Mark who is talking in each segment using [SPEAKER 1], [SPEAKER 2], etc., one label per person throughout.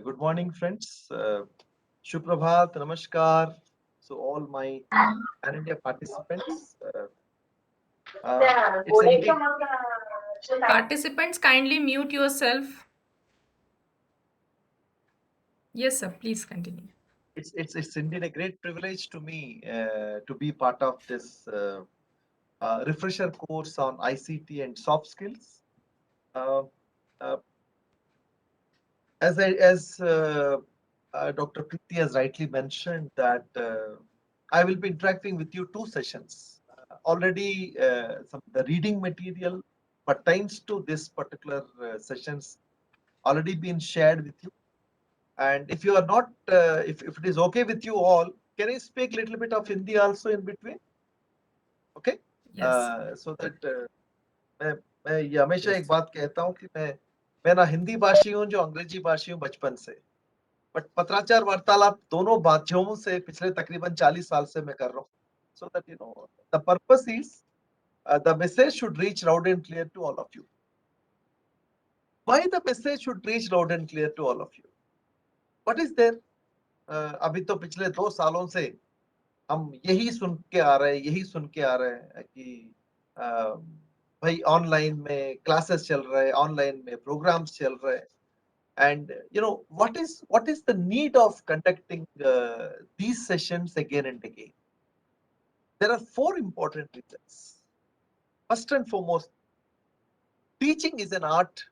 [SPEAKER 1] Good morning, friends. Shuprabhat, Namaskar. So, all my Pan India participants, it's indeed
[SPEAKER 2] Participants, kindly mute yourself. Yes, sir. Please continue.
[SPEAKER 1] it's indeed a great privilege to me to be part of this refresher course on ICT and soft skills. Uh, uh, as Dr. Preeti has rightly mentioned that I will be interacting with you two sessions. Already some the reading material pertains to this particular sessions already been shared with you. And if you are not, if it is okay with you all, can I speak a little bit of Hindi also in between? Okay,
[SPEAKER 2] Yes.
[SPEAKER 1] so that मैं मैं ये हमेशा एक बात कहता हूँ कि मैं ना हिंदी भाषी हूँ जो अंग्रेजी भाषी हूँ बचपन से, बट पत्राचार वार्तालाप दोनों भाषाओं से पिछले तकरीबन 40 साल से मैं कर रहा हूँ. So that you know, the purpose is the message should reach loud and clear to all of you. Why the message should reach loud and clear to all of you? What is there? अभी तो पिछले 2 सालों से हम यही सुन के आ रहे हैं, यही सुन के आ रहे हैं कि भाई ऑनलाइन में क्लासेस चल रहे हैं, ऑनलाइन में प्रोग्राम्स चल रहे हैं. And you know what is the need of conducting these sessions again and again? There are four important reasons. First and foremost, teaching is an art,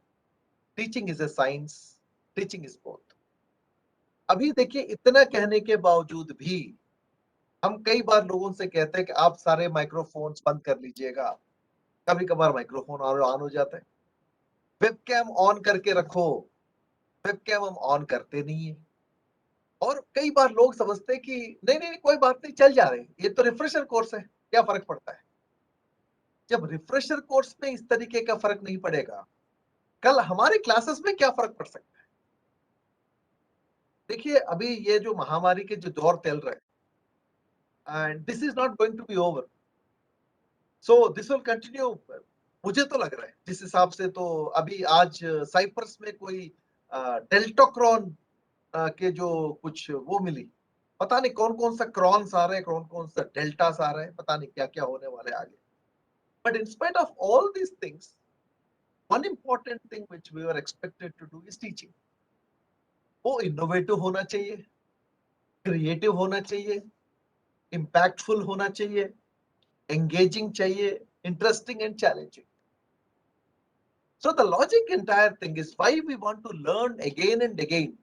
[SPEAKER 1] teaching is a science, teaching is both. अभी देखिए इतना कहने के बावजूद भी हम कई बार लोगों से कहते हैं कि आप सारे माइक्रोफोन्स बंद कर लीजिएगा. कभी कभार माइक्रोफोन ऑन हो जाता है. वेबकैम ऑन करके रखो. वेबकैम हम ऑन करते नहीं है. और कई बार लोग समझते हैं कि नहीं नहीं कोई बात नहीं, चल जा रहे हैं, ये तो रिफ्रेशर कोर्स है, क्या फर्क पड़ता है. जब रिफ्रेशर कोर्स में इस तरीके का फर्क नहीं पड़ेगा, कल हमारे क्लासेस में क्या फर्क पड़ सकता है. देखिए अभी ये जो महामारी के जो दौर चल रहे हैं, and this is not going to be over, so this will continue. मुझे तो लग रहा है जिस हिसाब से, तो अभी आज साइप्रस में कोई डेल्टाक्रॉन के जो कुछ वो मिली, पता नहीं कौन कौन सा क्रॉन्स आ रहे हैं, कौन कौन सा डेल्टास आ रहे हैं, पता नहीं क्या क्या होने वाले आगे. But in spite of all these things, one important thing which we are expected to do is teaching. वो इनोवेटिव होना चाहिए, क्रिएटिव होना चाहिए, इम्पैक्टफुल होना चाहिए, एंगेजिंग चाहिए, interesting and challenging. So the logic entire thing is why we want to learn again and again,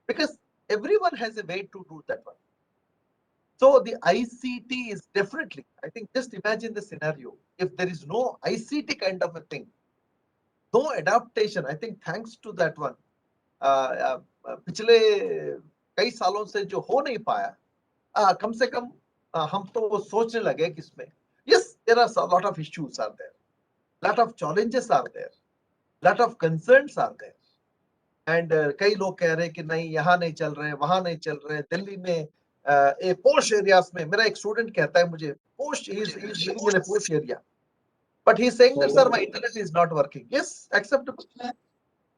[SPEAKER 1] because everyone has a way to do that one. So the ICT is definitely, I think, just imagine the scenario. If there is no ICT kind of a thing, no adaptation, I think thanks to that one, पिछले कई सालों से जो हो नहीं पाया, कम से कम हम तो वो सोचने लगे कि इसमें, yes, there are a lot of issues are there, lot of challenges are there, lot of concerns are there. And कई लोग कह रहे हैं कि नहीं यहाँ नहीं चल रहे हैं, वहां नहीं चल रहे हैं. दिल्ली में पोश एरियाज में मेरा एक स्टूडेंट कहता है मुझे, पोश इज लिविंग इन अ पोश area, but he's saying that sir my internet is not working. Yes, acceptable.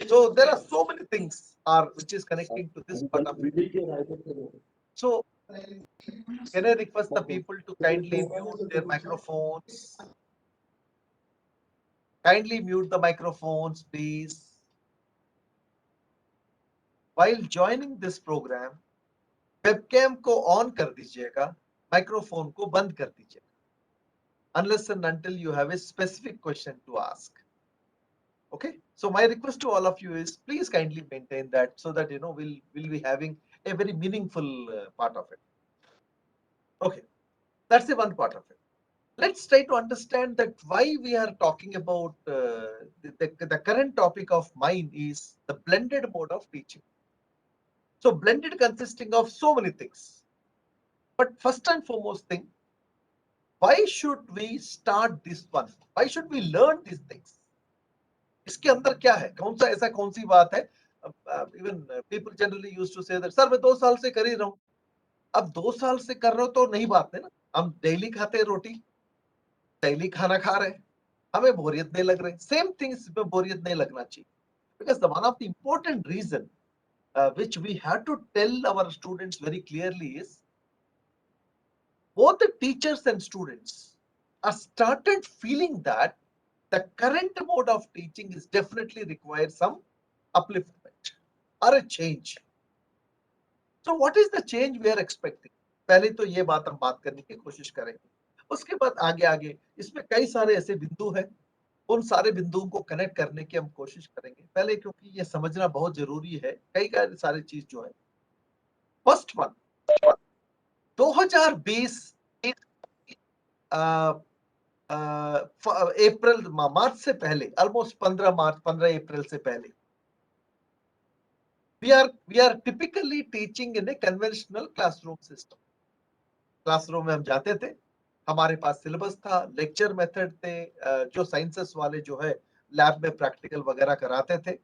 [SPEAKER 1] So there are so many things are which is connecting to this part of it. So can I request the people to kindly mute their microphones, kindly mute the microphones please. While joining this program, webcam को on कर दीजिएगा, microphone को बंद कर दीजिएगा, unless and until you have a specific question to ask. Okay, so my request to all of you is please kindly maintain that, so that you know we'll be having a very meaningful part of it. Okay, that's the one part of it. Let's try to understand that why we are talking about the current topic of mine is the blended mode of teaching. So blended consisting of so many things, but first and foremost thing, why should we start this one? Why should we learn these things? इसके अंदर क्या है, कौन सा ऐसा कौन सी बात है. Even people generally used to say that sir मैं 2 साल से कर ही रहा हूँ. अब 2 साल से कर रहे हो तो नहीं बात है ना. हम डेली खाते हैं रोटी, डेली खाना खा रहे हैं, हमें बोरियत नहीं लग रही. सेम थिंग्स में बोरियत नहीं लगना चाहिए, because the one of the important reason which we have to tell our students very clearly is both the teachers and students are started feeling that the current mode of teaching is definitely requires some upliftment or a change. So what is the change we are expecting? पहले तो ये बात हम बात करने की कोशिश करेंगे, उसके बाद आगे आगे इसमें कई सारे ऐसे बिंदु हैं, उन सारे बिंदुओं को कनेक्ट करने की हम कोशिश करेंगे पहले, क्योंकि ये समझना बहुत जरूरी है कई सारी चीज जो है। फर्स्ट वन, 2020 अप्रैल मार्च से पहले, ऑलमोस्ट 15 अप्रैल से पहले we are typically teaching in a conventional classroom system. Classroom में हम जाते थे, हमारे पास सिलेबस था, लेक्चर मेथड थे, जो साइंसेस वाले जो है लैब में प्रैक्टिकल वगैरह कराते थे.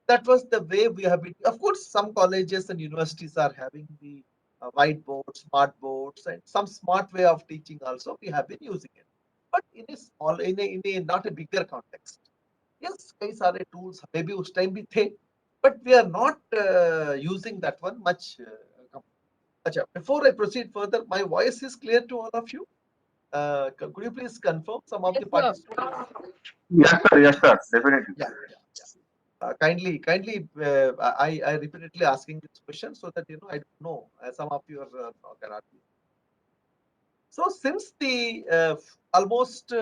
[SPEAKER 1] That was the way we have been. Of course, some colleges and universities are having the whiteboards, smart boards, and some smart way of teaching also we have been using it. But in a small, in a not a bigger context. Yes, कई सारे tools हमें भी उस time भी थे, but we are not using that one much. Acha, before I proceed further, my voice is clear to all of you. Could you please confirm some of the participants?
[SPEAKER 3] Yes, sir, definitely.
[SPEAKER 1] Yeah. Kindly, I repeatedly asking this question so that I don't know some of you are cannot be. So since the almost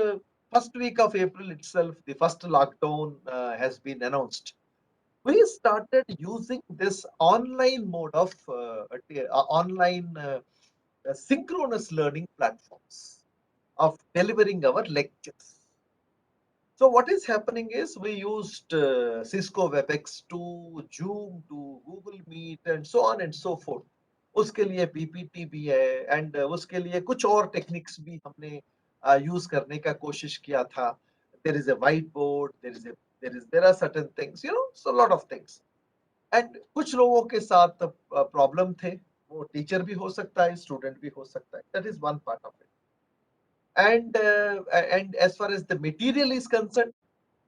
[SPEAKER 1] first week of April itself, the first lockdown has been announced. We started using this online mode of online synchronous learning platforms of delivering our lectures. So what is happening is we used Cisco WebEx to Zoom to Google Meet and so on and so forth. उसके लिए PPT भी है and उसके लिए कुछ और techniques भी हमने यूज करने का कोशिश किया था. There is a whiteboard, there are certain things, so a lot of things. And कुछ लोगों के साथ प्रॉब्लम थे, वो टीचर भी हो सकता है, स्टूडेंट भी हो सकता है. That is one part of it. And as far as the material is concerned,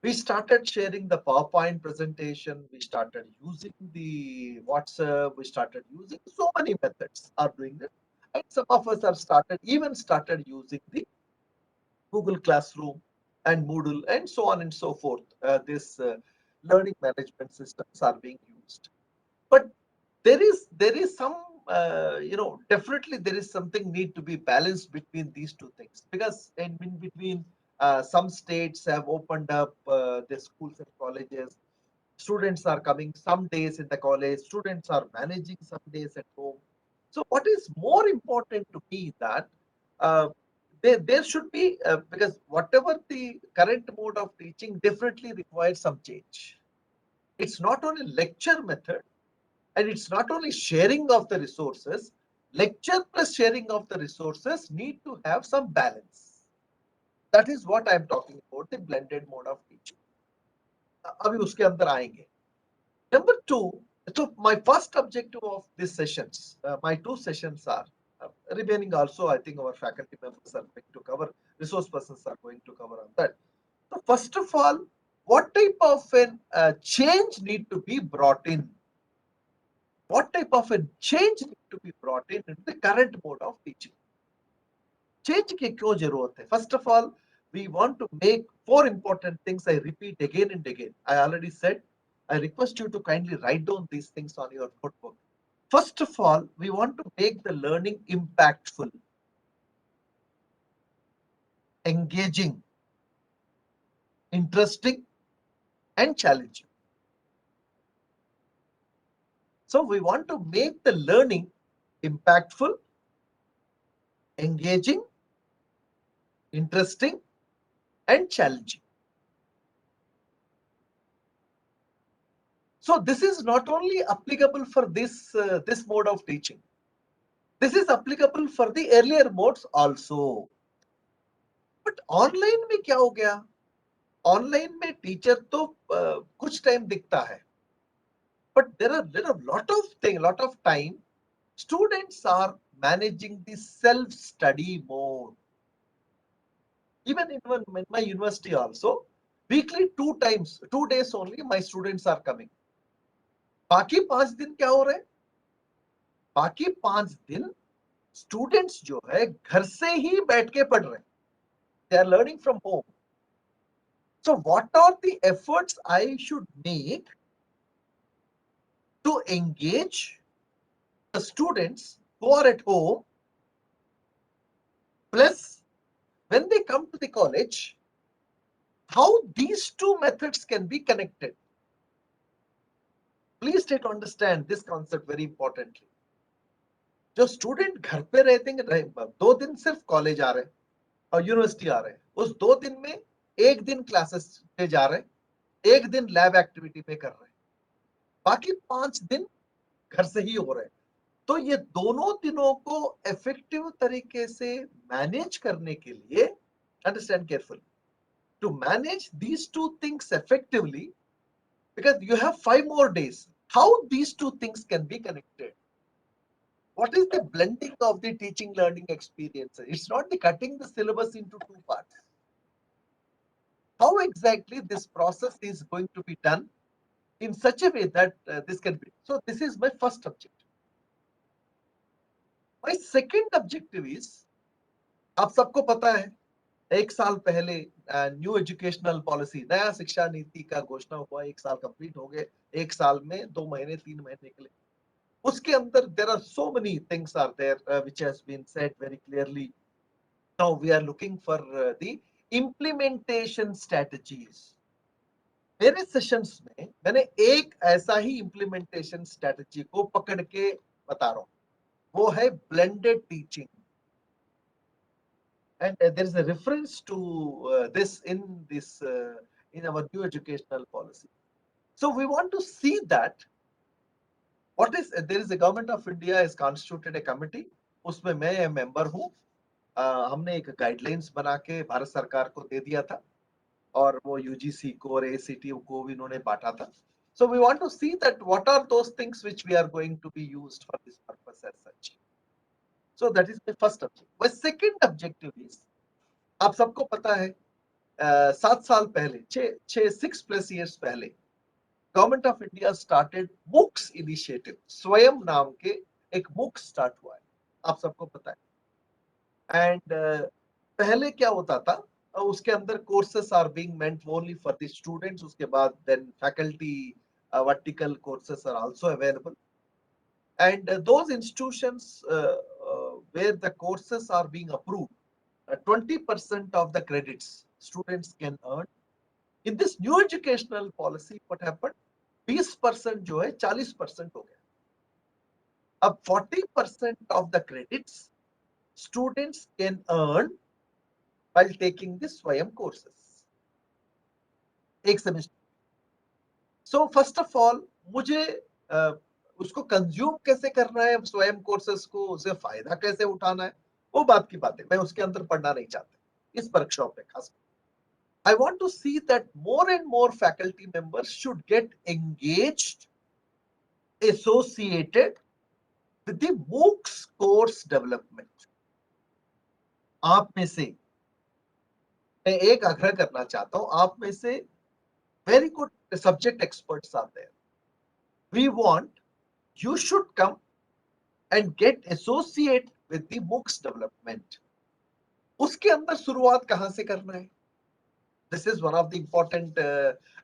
[SPEAKER 1] we started sharing the PowerPoint presentation, we started using the WhatsApp, we started using so many methods are doing that. And some of us have started using the Google Classroom and Moodle and so on and so forth. This learning management systems are being used. But there is some definitely there is something need to be balanced between these two things, because in between some states have opened up the schools and colleges. Students are coming some days in the college, students are managing some days at home. So what is more important to me that uh, there should be because whatever the current mode of teaching definitely requires some change. It's not only lecture method, and it's not only sharing of the resources. Lecture plus sharing of the resources need to have some balance. That is what I'm talking about, the blended mode of teaching. अभी उसके अंदर आएंगे. Number two, so my first objective of these sessions, my two sessions are remaining also. I think our faculty members are going to cover, resource persons are going to cover on that. So first of all, what type of change need to be brought in? What type of a change need to be brought in into the current mode of teaching? Change की क्यों जरूरत है? First of all, we want to make four important things. I repeat again and again. I already said, I request you to kindly write down these things on your notebook. First of all, we want to make the learning impactful, engaging, interesting, and challenging. So we want to make the learning impactful, engaging, interesting, and challenging. So this is not only applicable for this mode of teaching. This is applicable for the earlier modes also. But online में क्या हो गया? Online में teacher तो कुछ time दिखता है. But there are lot of time students are managing the self-study mode. Even in my university also, weekly 2 days only my students are coming. बाकी 5 दिन क्या हो रहे हैं? बाकी 5 दिन स्टूडेंट्स जो है घर से ही बैठ के पढ़ रहे हैं. They are learning from home. So what are the efforts I should make to engage the students who are at home, plus when they come to the college, how these two methods can be connected? Please try to understand this concept very importantly. जो student घर पे रहते हैं, 2 दिन सिर्फ college आ रहे हैं और यूनिवर्सिटी आ रहे हैं, उस 2 दिन में 1 दिन क्लासेस पे जा रहे हैं, 1 दिन लैब एक्टिविटी पे कर रहे हैं, बाकी 5 दिन घर से ही हो रहे हैं. तो ये दोनों दिनों को इफेक्टिव तरीके से मैनेज करने के लिए, understand carefully, to manage these two things effectively, because you have 5 more days, how these two things can be connected? What is the blending of the teaching learning experience? It's not the cutting the syllabus into 2 parts. How exactly this process is going to be done in such a way that this can be. So this is my first objective. My second objective is, आप सबको पता है 1 साल पहले new educational policy, नया शिक्षा नीति का घोषणा हुआ, 1 साल कंप्लीट हो गए, 1 साल में 2 महीने 3 महीने निकले. उसके अंदर there are so many things are there which has been said very clearly. Now we are looking for the implementation strategies. मेरे सेशंस में मैंने एक ऐसा ही implementation strategy को पकड़ के बता रहा हूं, वो है blended teaching. And there is a reference to this in our new educational policy. So we want to see that what is, there is a government of India has constituted a committee, उसमें मैं member हूं. हमने एक guidelines बना के भारत सरकार को दे दिया था और वो यूजीसी को और एसीटी को भी इन्होंने बांटा था. So we want to see that what are those things which we are going to be used for this purpose as such. So that is my first objective. My second objective is, आप सबको पता है 7 साल पहले, 6+ years पहले, government of India started MOOCs initiative. स्वयं नाम के एक MOOCs स्टार्ट हुआ है, आप सबको पता है. एंड पहले क्या होता था, उसके अंदर courses are being meant only for the students. उसके बाद then faculty vertical courses are also available. And those institutions where the courses are being approved, 20% of the credits students can earn. In this new educational policy, what happened? 20% जो है 40% हो गया. अब 40% of the credits students can earn while taking the Swayam courses, एक semester. So first of all, मुझे उसको consume कैसे करना है, स्वयं कोर्सेस को, उसे फायदा कैसे उठाना है, वो बात की बात है. मैं उसके अंदर पढ़ना नहीं चाहता इस वर्कशॉप में खास. I want to see that more and more faculty members should get engaged, associated with the MOOCs course development. आप में से मैं एक आग्रह करना चाहता हूं, आप में से very good subject experts are there. We want you should come and get associate with the MOOCs development. उसके अंदर शुरुआत कहां से करना है? This is one of the important,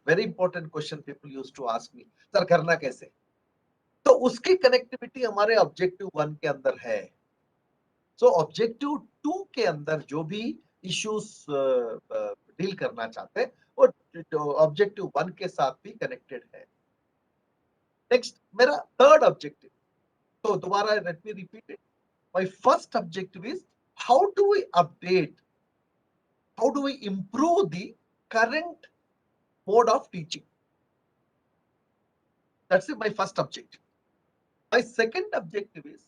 [SPEAKER 1] very important question people used to ask me. Sir करना कैसे? तो उसकी कनेक्टिविटी हमारे ऑब्जेक्टिव 1 के अंदर है. सो ऑब्जेक्टिव 2 के अंदर जो भी इश्यूज डील करना चाहते हैं वो ऑब्जेक्टिव 1 के साथ भी कनेक्टेड है. नेक्स्ट मेरा थर्ड ऑब्जेक्टिव, तो दोबारा let me repeat it. My first objective is how do we update, how do we improve the current mode of teaching? That's my first objective. My second objective is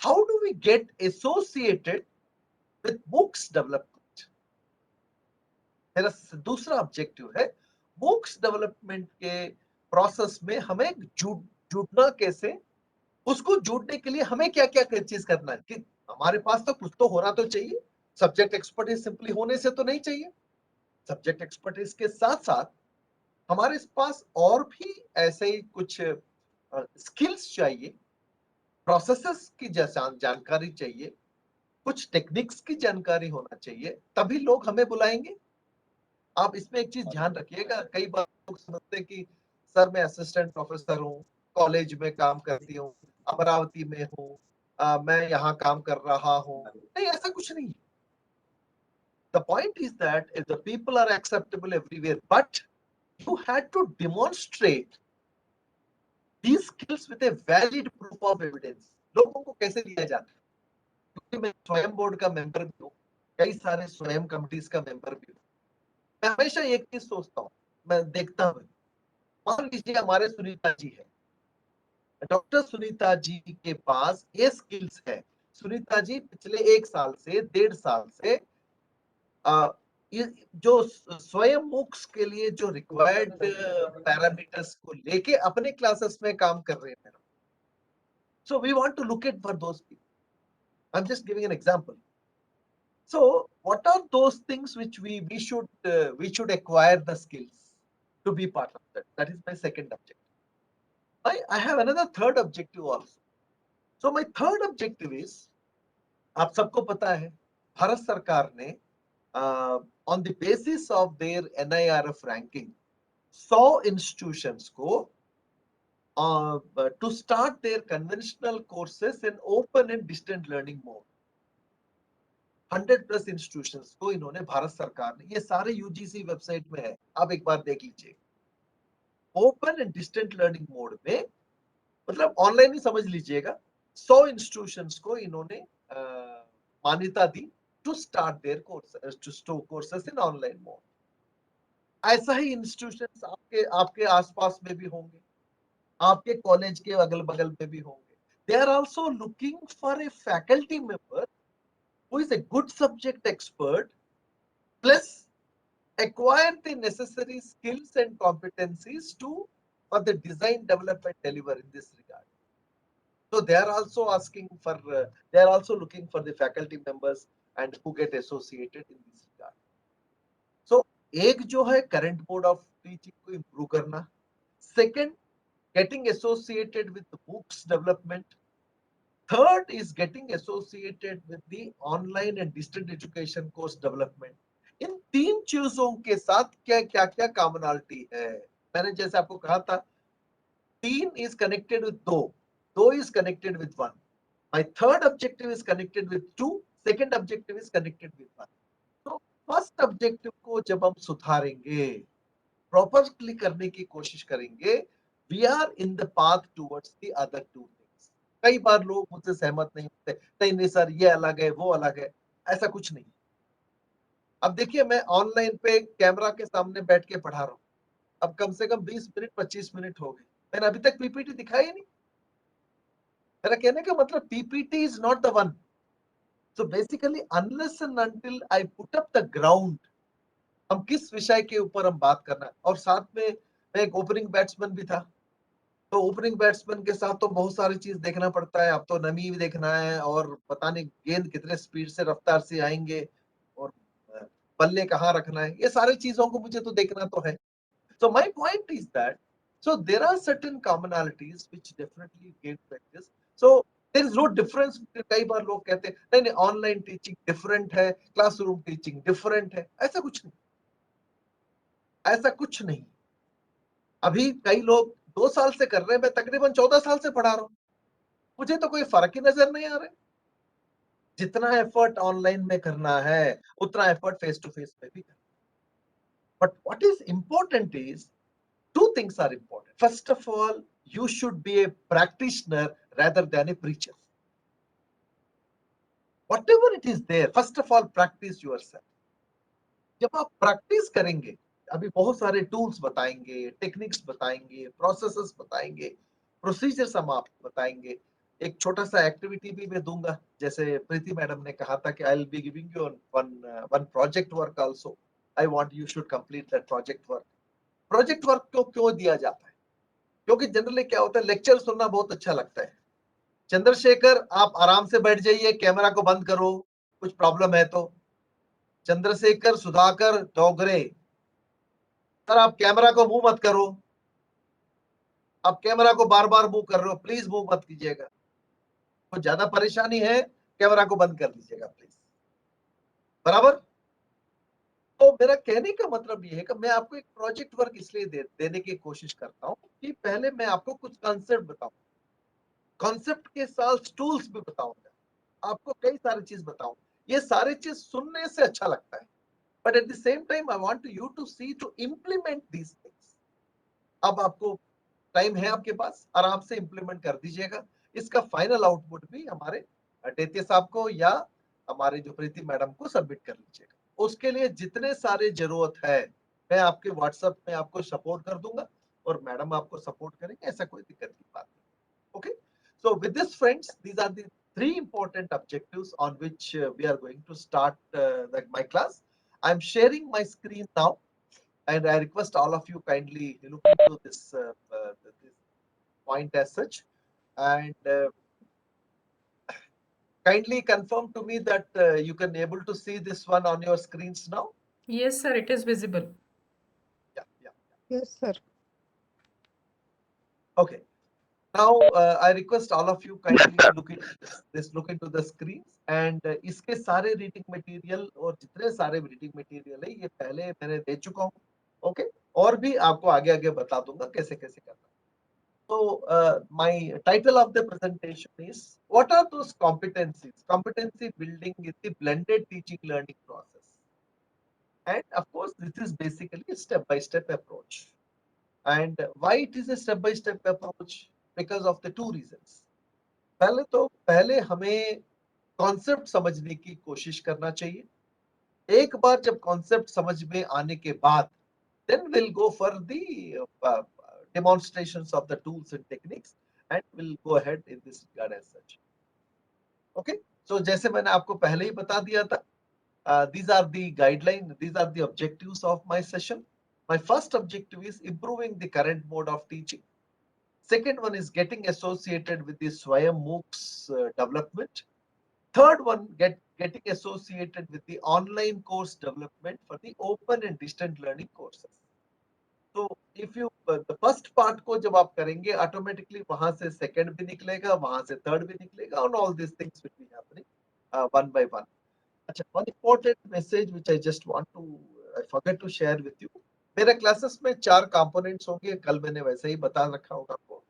[SPEAKER 1] how do we get associated with MOOCs development? मेरा दूसरा objective है MOOCs development के process में हमें जुड़ना कैसे, उसको जुड़ने के लिए हमें क्या क्या चीज करना है. कि हमारे पास तो कुछ तो होना तो चाहिए. सब्जेक्ट एक्सपर्टीज सिंपली होने से तो नहीं चाहिए. सब्जेक्ट एक्सपर्टीज के साथ साथ हमारे पास और भी ऐसे ही कुछ स्किल्स चाहिए, प्रोसेसेस की जानकारी चाहिए, कुछ टेक्निक्स की जानकारी होना चाहिए, तभी लोग हमें बुलाएंगे। आप इसमें एक चीज ध्यान रखिएगा, कई बार लोग समझते हैं कि सर मैं असिस्टेंट प्रोफेसर हूँ, कॉलेज में काम करती हूँ, अमरावती में हूँ, मैं यहाँ काम कर रहा हूँ। नहीं, ऐसा कुछ नहीं है। The point is that if the people are acceptable everywhere, but you had to demonstrate these skills with a valid proof of evidence. लोगों को कैसे दिया जाता है? क्योंकि मैं स्वयं बोर्ड का मेंबर भी हूँ, कई सारे स्वयं कमिटीज का मेंबर भी हूँ। मैं हमेशा एक चीज सोचता हूँ, मैं देखता हूँ, मान लीजिए हमारे सुनीता जी है, डॉक्टर सुनीता जी के पास ये स्किल्स है। सुनीता जी पिछले 1 साल से 1.5 साल से ये जो स्वयं मूक्स के लिए जो रिक्वायर्ड पैरामीटर्स को लेके अपने क्लासेस में काम कर रहे हैं। So we want to look at for those people. I'm just giving an example. So what are those things which we should acquire the skills to be part of that? That is my second objective. I have another third objective also. So my third objective is, आप सबको पता है भारत सरकार ने on the basis of their NIRF ranking 100 institutions को to start their conventional courses in open and distant learning mode. 100+ institutions को इन्होंने भारत सरकार ने, ये सारे यूजीसी वेबसाइट में है, आप एक बार देख लीजिए। Open and distant learning mode में, मतलब ऑनलाइन ही समझ लीजिएगा, 100 इंस्टीट्यूशंस को इन्होंने मान्यता दी to start their courses in online mode. ऐसा ही इंस्टीट्यूशंस आपके आसपास में भी होंगे, आपके कॉलेज के अगल बगल में भी होंगे। They are also looking for a faculty member who is a good subject expert plus acquire the necessary skills and competencies for the design, development, deliver in this regard. So they are also asking for they are also looking for the faculty members and who get associated in this regard. So एक जो है current mode of teaching को improve करना, second getting associated with the MOOCs development, third is getting associated with the online and distant education course development. इन 3 चीजों के साथ क्या क्या क्या कॉमनलिटी है? मैंने जैसे आपको कहा था, 3 is connected with 2 is connected with 1. My third objective is connected with 2, second objective is connected with 1. तो फर्स्ट ऑब्जेक्टिव को जब हम सुधारेंगे, प्रॉपरली करने की कोशिश करेंगे, we are in the path towards the other 2 things. कई बार लोग मुझसे सहमत नहीं होते, नहीं सर ये अलग है वो अलग है, ऐसा कुछ नहीं। अब देखिए, मैं ऑनलाइन पे कैमरा के सामने बैठ के पढ़ा रहा हूँ, अब कम से कम 20 मिनट 25 मिनट हो गए, मैंने अभी तक पीपीटी दिखाई नहीं। मेरा कहने का मतलब PPT is not the one. So basically unless and until I put up the ground, हम किस विषय के ऊपर हम बात करना है। और साथ में मैं एक ओपनिंग बैट्समैन भी था, तो ओपनिंग बैट्समैन के साथ तो बहुत सारी चीज देखना पड़ता है। अब तो नमी भी देखना है, और पता नहीं गेंद कितने स्पीड से रफ्तार से आएंगे, और बल्ले कहाँ रखना है, ये सारी चीजों को मुझे तो देखना तो है। So my point is that, so there are certain commonalities which definitely gain practice. So there is no difference. कई बार लोग कहते हैं नहीं नहीं ऑनलाइन टीचिंग डिफरेंट है, क्लासरूम टीचिंग डिफरेंट है। ऐसा कुछ नहीं, ऐसा कुछ नहीं। अभी कई लोग 2 साल से कर रहे हैं, मैं तकरीबन 14 साल से पढ़ा रहा हूँ, मुझे तो कोई फर्क ही नजर नहीं आ रहा है। जितना एफर्ट ऑनलाइन में करना है, उतना एफर्ट फेस टू फेस में भी करना। But what is important is, two things are important. First of all, you should be a practitioner rather than a preacher. Whatever it is there, first of all, practice yourself. जब आप practice करेंगे, अभी बहुत सारे tools बताएंगे, techniques बताएंगे, processes बताएंगे, procedures हम आपको बताएंगे। एक छोटा सा एक्टिविटी भी मैं दूंगा, जैसे प्रीति मैडम ने कहा था कि I will be giving you one project work also, I want you should complete that project work. Project work को क्यों दिया जाता है? क्योंकि जनरली क्या होता है, लेक्चर सुनना बहुत अच्छा लगता है। चंद्रशेखर आप आराम से बैठ जाइए, कैमरा को बंद करो, कुछ प्रॉब्लम है तो। चंद्रशेखर सुधाकर डोगरे, सर आप कैमरा को मुंह मत करो। आप कैमरा को बार बार मूव कर रहे हो, प्लीज मूव मत कीजिएगा। कुछ ज्यादा परेशानी है, कैमरा को बंद कर लीजिएगा प्लीज। बराबर। तो मेरा कहने का मतलब ये है कि मैं आपको एक प्रोजेक्ट वर्क इसलिए देने की कोशिश करता हूँ कि पहले मैं आपको कुछ कॉन्सेप्ट बताऊं, कॉन्सेप्ट के साथ टूल्स भी बताऊंगा, आपको कई सारी चीज बताऊंगा। ये सारी चीज सुनने से अच्छा लगता है, but at the same time I want you to see to implement these things. अब आपको टाइम है आपके पास, आराम से इम्प्लीमेंट कर दीजिएगा। इसका फाइनल आउटपुट भी हमारे दैत्य साहब को या हमारे जो प्रीति मैडम को सबमिट कर लीजिएगा। उसके लिए जितने सारे जरूरत है मैं आपके व्हाट्सएप में आपको सपोर्ट कर दूंगा और मैडम आपको सपोर्ट करेंगे, ऐसा कोई दिक्कत की बात नहीं। Okay, so with this friends, these are the three important objectives on which we are going to start my class. I'm sharing my screen now, and I request all of you kindly look into this point as such, and kindly confirm to me that you can able to see this one on your screens now.
[SPEAKER 2] Yes, sir, it is visible.
[SPEAKER 1] Yeah.
[SPEAKER 4] Yes, sir.
[SPEAKER 1] Okay. Now I request all of you kindly look into the screens, and इसके सारे reading material और जितने सारे reading material है ये पहले मैंने दे चुका हूँ। ओके, और भी आपको आगे आगे बता दूंगा कैसे कैसे करना। So my title of the presentation is what are those competencies? Competency building in the blended teaching learning process. And of course, this is basically a step-by-step approach. And why it is a step-by-step approach? Because of the two reasons. पहले हमें concept समझने की कोशिश करना चाहिए। एक बार जब concept समझ में आने के बाद then we'll go for the demonstrations of the tools and techniques, and we'll go ahead in this regard as such. Okay, so जैसे मैंने आपको पहले ही बता दिया था, these are the guidelines, these are the objectives of my session. My first objective is improving the current mode of teaching. Second one is getting associated with the Swayam MOOCs development. Third one, getting associated with the online course development for the open and distant learning courses. So if you the first part को जब आप करेंगे, automatically वहां से second भी निकलेगा, वहां से third भी निकलेगा, and all these things will be happening one by one. अच्छा, one important message which I just want to I forget to share with you. मेरे क्लासेस में 4 कंपोनेंट्स होंगे, कल मैंने वैसे ही बता रखा होगा आपको।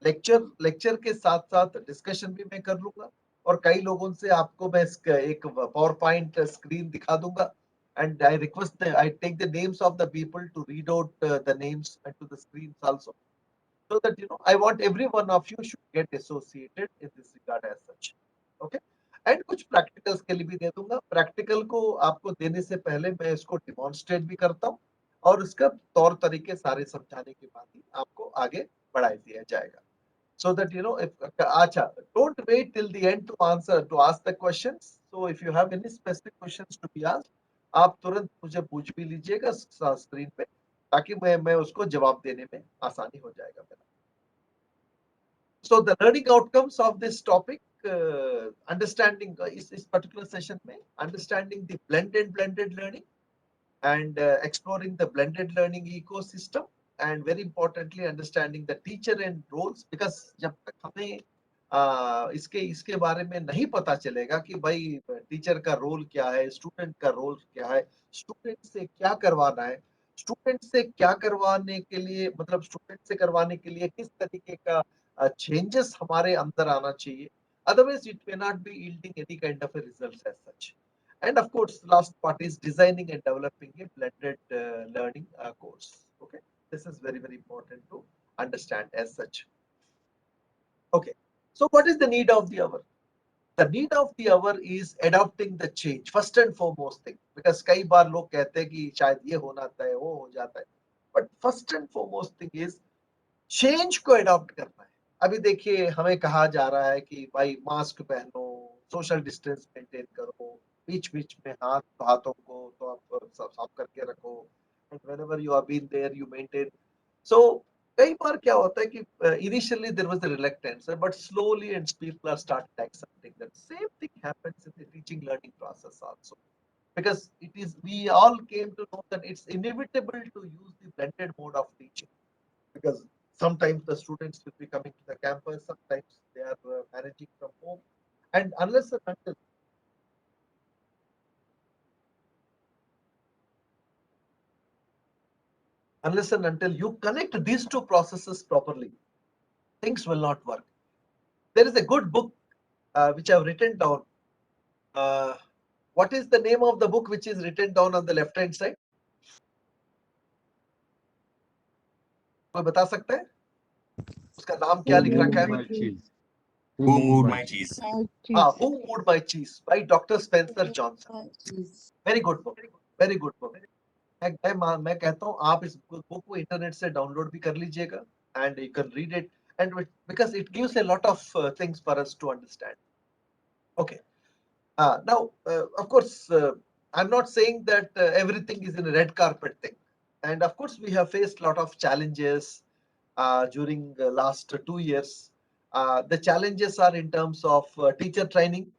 [SPEAKER 1] लेक्चर के साथ साथ डिस्कशन भी मैं कर लूंगा, और कई लोगों से आपको मैं एक पावर पॉइंट स्क्रीन दिखा दूंगा, and I request I take the names of the people to read out the names to the screens also, so that I want every one of you should get associated in this regard as such. Okay, and कुछ practicals के लिए भी दे दूंगा। Practical को आपको देने से पहले मैं इसको डिमॉन्स्ट्रेट भी करता हूँ, और उसका तौर तरीके सारे समझाने के बाद ही आपको आगे बढ़ा दिया जाएगा। So that if acha, don't wait till the end to ask the questions. So if you have any specific questions to be asked, आप तुरंत मुझे पूछ भी लीजिएगा स्क्रीन पे, ताकि मैं उसको जवाब देने में आसानी हो जाएगा मेरा। So the learning outcomes of this topic, understanding इस particular session में understanding the blended learning and exploring the blended learning ecosystem, and very importantly understanding the teacher and roles, because जब तक हमें इसके बारे में नहीं पता चलेगा कि भाई टीचर का रोल क्या है, स्टूडेंट का रोल क्या है, स्टूडेंट से क्या करवाना है, स्टूडेंट से क्या करवाने के लिए, मतलब स्टूडेंट से करवाने के लिए किस तरीके का चेंजेस हमारे अंदर आना चाहिए, otherwise it may not be yielding any kind of a results as such. And of course, last part is designing and developing a blended learning course. Okay, this is very important to understand as such. Okay, so what is the need of the hour? The need of the hour is adopting the change, first and foremost thing, because कई बार लोग कहते हैं कि शायद ये होना था, वो हो जाता है, but first and foremost thing is change को अडॉप्ट करना है। अभी देखिए हमें कहा जा रहा है कि भाई मास्क पहनो, सोशल डिस्टेंस मेंटेन करो, बीच बीच में हाथों को तो आप साफ करके रखो, and whenever you are been there you maintain. So कई बार क्या होता है कि initially there was a reluctance, but slowly and people are started accepting that same thing happens in the teaching learning process also, because it is we all came to know that it's inevitable to use the blended mode of teaching, because Sometimes the students will be coming to the campus, sometimes they are managing from home. And unless and until you connect these two processes properly, things will not work. There is a good book which I've written down. What is the name of the book which is written down on the left hand side? कोई बता सकता है? उसका नाम क्या लिख रखा है?
[SPEAKER 4] Who moved my cheese?
[SPEAKER 1] Who Moved My Cheese by Dr. Spencer Johnson. Very good book. Very good book. मैं कहता हूँ आप इस बुक को इंटरनेट से डाउनलोड भी कर लीजिएगा and you can read it, and because it gives a lot of things for us to understand. Okay. Now, of course, I'm not saying that everything is in a red carpet thing. And of course, we have faced a lot of challenges during the last 2 years. The challenges are in terms of teacher training.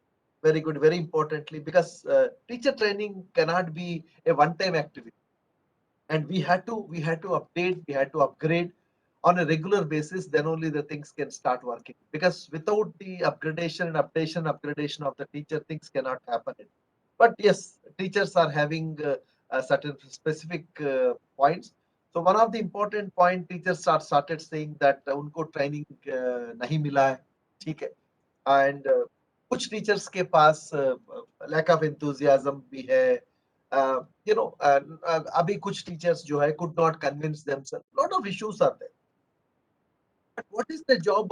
[SPEAKER 1] Very good, very importantly, because teacher training cannot be a one-time activity. And we had to update, we had to upgrade on a regular basis. Then only the things can start working. Because without the upgradation of the teacher, things cannot happen. But yes, teachers are having certain specific points. So one of the important point, teachers started saying that उनको training नहीं मिला है, ठीक है, and कुछ teachers के पास lack of enthusiasm भी है, अभी कुछ teachers जो है could not convince themselves. Lot of issues are there. But what is the job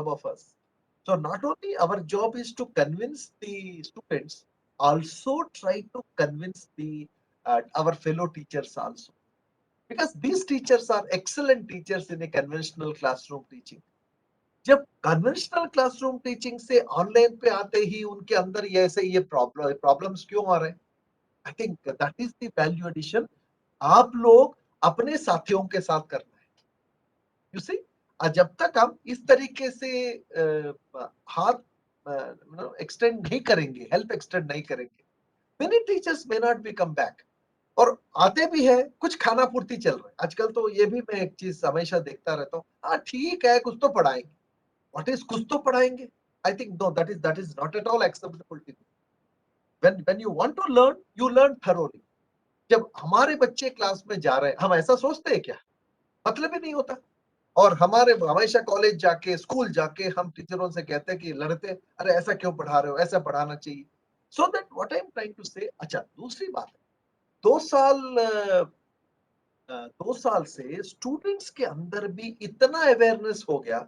[SPEAKER 1] of us? So not only our job is to convince the students, also try to convince our fellow teachers also, because these teachers are excellent teachers in a conventional classroom teaching. जब conventional classroom teaching से online पे आते ही उनके अंदर ये problems क्यों आ रहे हैं? I think that is the value addition आप लोग अपने साथियों के साथ करना है. यू सी, जब तक हम इस तरीके से हाथ एक्सटेंड नहीं करेंगे, हेल्प एक्सटेंड नहीं करेंगे, many teachers may not be come back. और आते भी है, कुछ खाना पूर्ति चल रहा है. आजकल तो ये भी मैं एक चीज हमेशा देखता रहता हूँ, हाँ ठीक है कुछ तो पढ़ाएंगे. What is कुछ तो पढ़ाएंगे? I think no, that is not at all acceptable to me. When you want to learn, you learn thoroughly. जब हमारे बच्चे क्लास में जा रहे हैं, हम ऐसा सोचते हैं क्या? मतलब ही नहीं होता. और हमारे हमेशा कॉलेज जाके, स्कूल जाके हम टीचरों से कहते हैं कि लड़ते, अरे ऐसा क्यों पढ़ा रहे हो, ऐसा पढ़ाना चाहिए. So that what I am trying to say. अच्छा, दूसरी बात है, 2 साल से स्टूडेंट्स के अंदर भी इतना अवेयरनेस हो गया,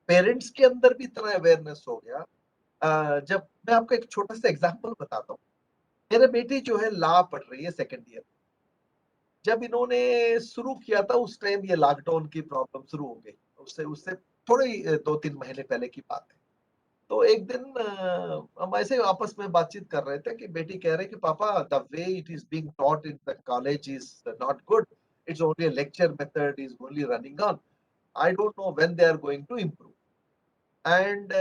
[SPEAKER 1] पेरेंट्स के अंदर भी इतना अवेयरनेस हो गया. जब मैं आपको एक छोटा सा एग्जांपल बताता हूँ, मेरे बेटी जो है लॉ पढ़ रही है सेकंड ईयर. जब इन्होंने शुरू किया था उस टाइम ये लॉकडाउन की प्रॉब्लम शुरू हो गई. उससे थोड़े 2-3 महीने पहले की बात है. तो एक दिन हम ऐसे आपस में बातचीत कर रहे थे कि बेटी कह रही कि पापा, the way it is being taught in the college is not good. It's only a lecture method is only running on. I don't know when they are going to improve. And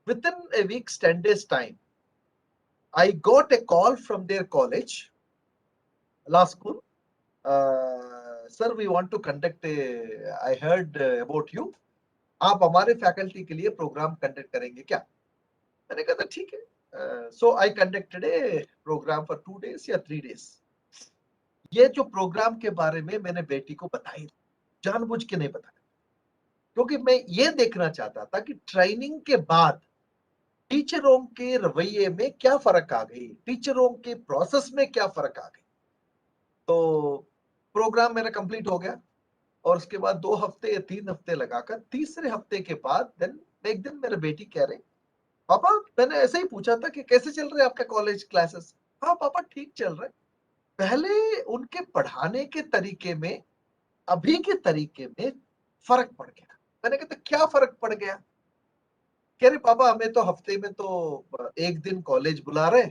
[SPEAKER 1] within a week's 10 days time, I got a call from their college, law school. Sir, we want to conduct I heard about you. आप हमारे faculty के लिए programme conduct करेंगे क्या? मैंने कहा था ठीक है. So I conducted a program for 2 days या 3 days. ये जो प्रोग्राम के बारे में मैंने बेटी को बताई, जानबूझ के नहीं बताया, क्योंकि मैं ये देखना चाहता था कि ट्रेनिंग के बाद टीचरों के रवैये में क्या फर्क आ गई, टीचरों के प्रोसेस में क्या फर्क आ गई. तो प्रोग्राम मेरा कंप्लीट हो गया और उसके बाद 2 हफ्ते या 3 हफ्ते लगाकर तीसरे हफ्ते के बाद एक दिन मेरे बेटी कह रही, पापा मैंने ऐसे ही पूछा था कि कैसे चल रहे आपका कॉलेज क्लासेस. हाँ पापा ठीक चल रहे. पहले उनके पढ़ाने के तरीके में अभी के तरीके में फर्क पड़ गया. मैंने कहा क्या फर्क पड़ गया? कह रहे पापा हमें तो हफ्ते में तो 1 दिन कॉलेज बुला रहे,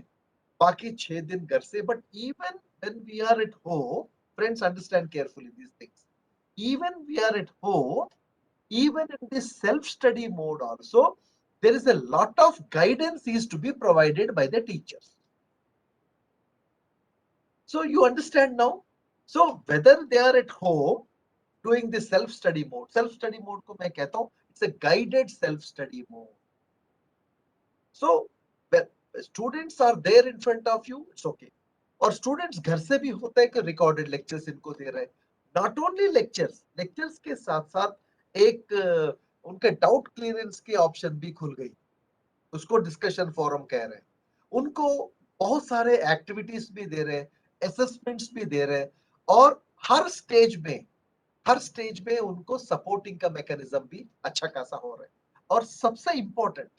[SPEAKER 1] बाकी 6 दिन घर से. But even when we are at home, friends understand carefully this things, even we are at home, even in this self-study mode also, there is a lot of guidance is to be provided by the teachers. So you understand now? So whether they are at home doing the self study mode. Self study mode को मैं कहता हूँ it's a guided self study mode. So when students are there in front of you, it's okay. और students घर से भी होता है कि रिकॉर्डेड लेक्चर्स इनको दे रहे हैं. नॉट ओनली लेक्चर्स के साथ साथ एक उनके डाउट क्लियरेंस की ऑप्शन भी खुल गई, उसको डिस्कशन फोरम कह रहे हैं. उनको बहुत सारे एक्टिविटीज भी दे रहे हैं, असेसमेंट्स भी दे रहे हैं, और हर स्टेज में उनको सपोर्टिंग का मैकेनिज्म भी अच्छा खासा हो रहा है. और सबसे important,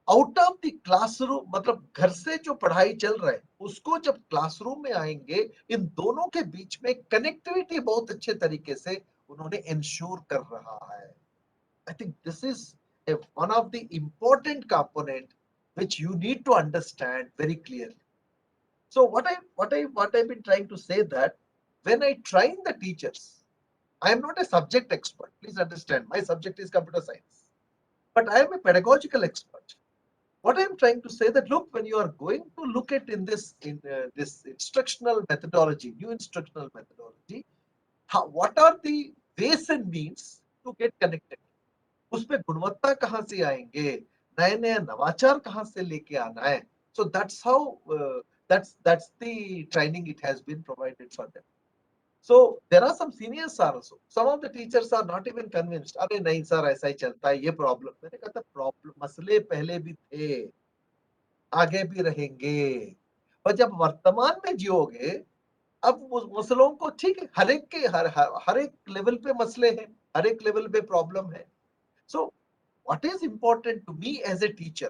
[SPEAKER 1] out of the classroom, मतलब घर से जो पढ़ाई चल रहा है उसको जब क्लासरूम में आएंगे, इन दोनों के बीच में कनेक्टिविटी बहुत अच्छे तरीके से उन्होंने इंश्योर कर रहा है. I think this is one of the important component which you need to understand very clearly. So what I've been trying to say that when I train the teachers, I am not a subject expert. Please understand, my subject is computer science, but I am a pedagogical expert. What I'm trying to say that look, when you are going to look at this instructional methodology, new instructional methodology, what are the ways and means to get connected? उसमें गुणवत्ता कहाँ से आएंगे, नए नए नवाचार कहाँ से लेके आना है. So that's how that's the training it has been provided for them. So there are some seniors also. Some of the teachers are not even convinced. अरे नहीं सर, ऐसा ही चलता है, ये प्रॉब्लम. मैंने कहा था प्रॉब्लम, मसले पहले भी थे, आगे भी रहेंगे, पर जब वर्तमान में जियोगे, अब मसलों को, ठीक है, हर एक लेवल पे मसले हैं, हर एक लेवल पे प्रॉब्लम है. So what is important to me as a teacher,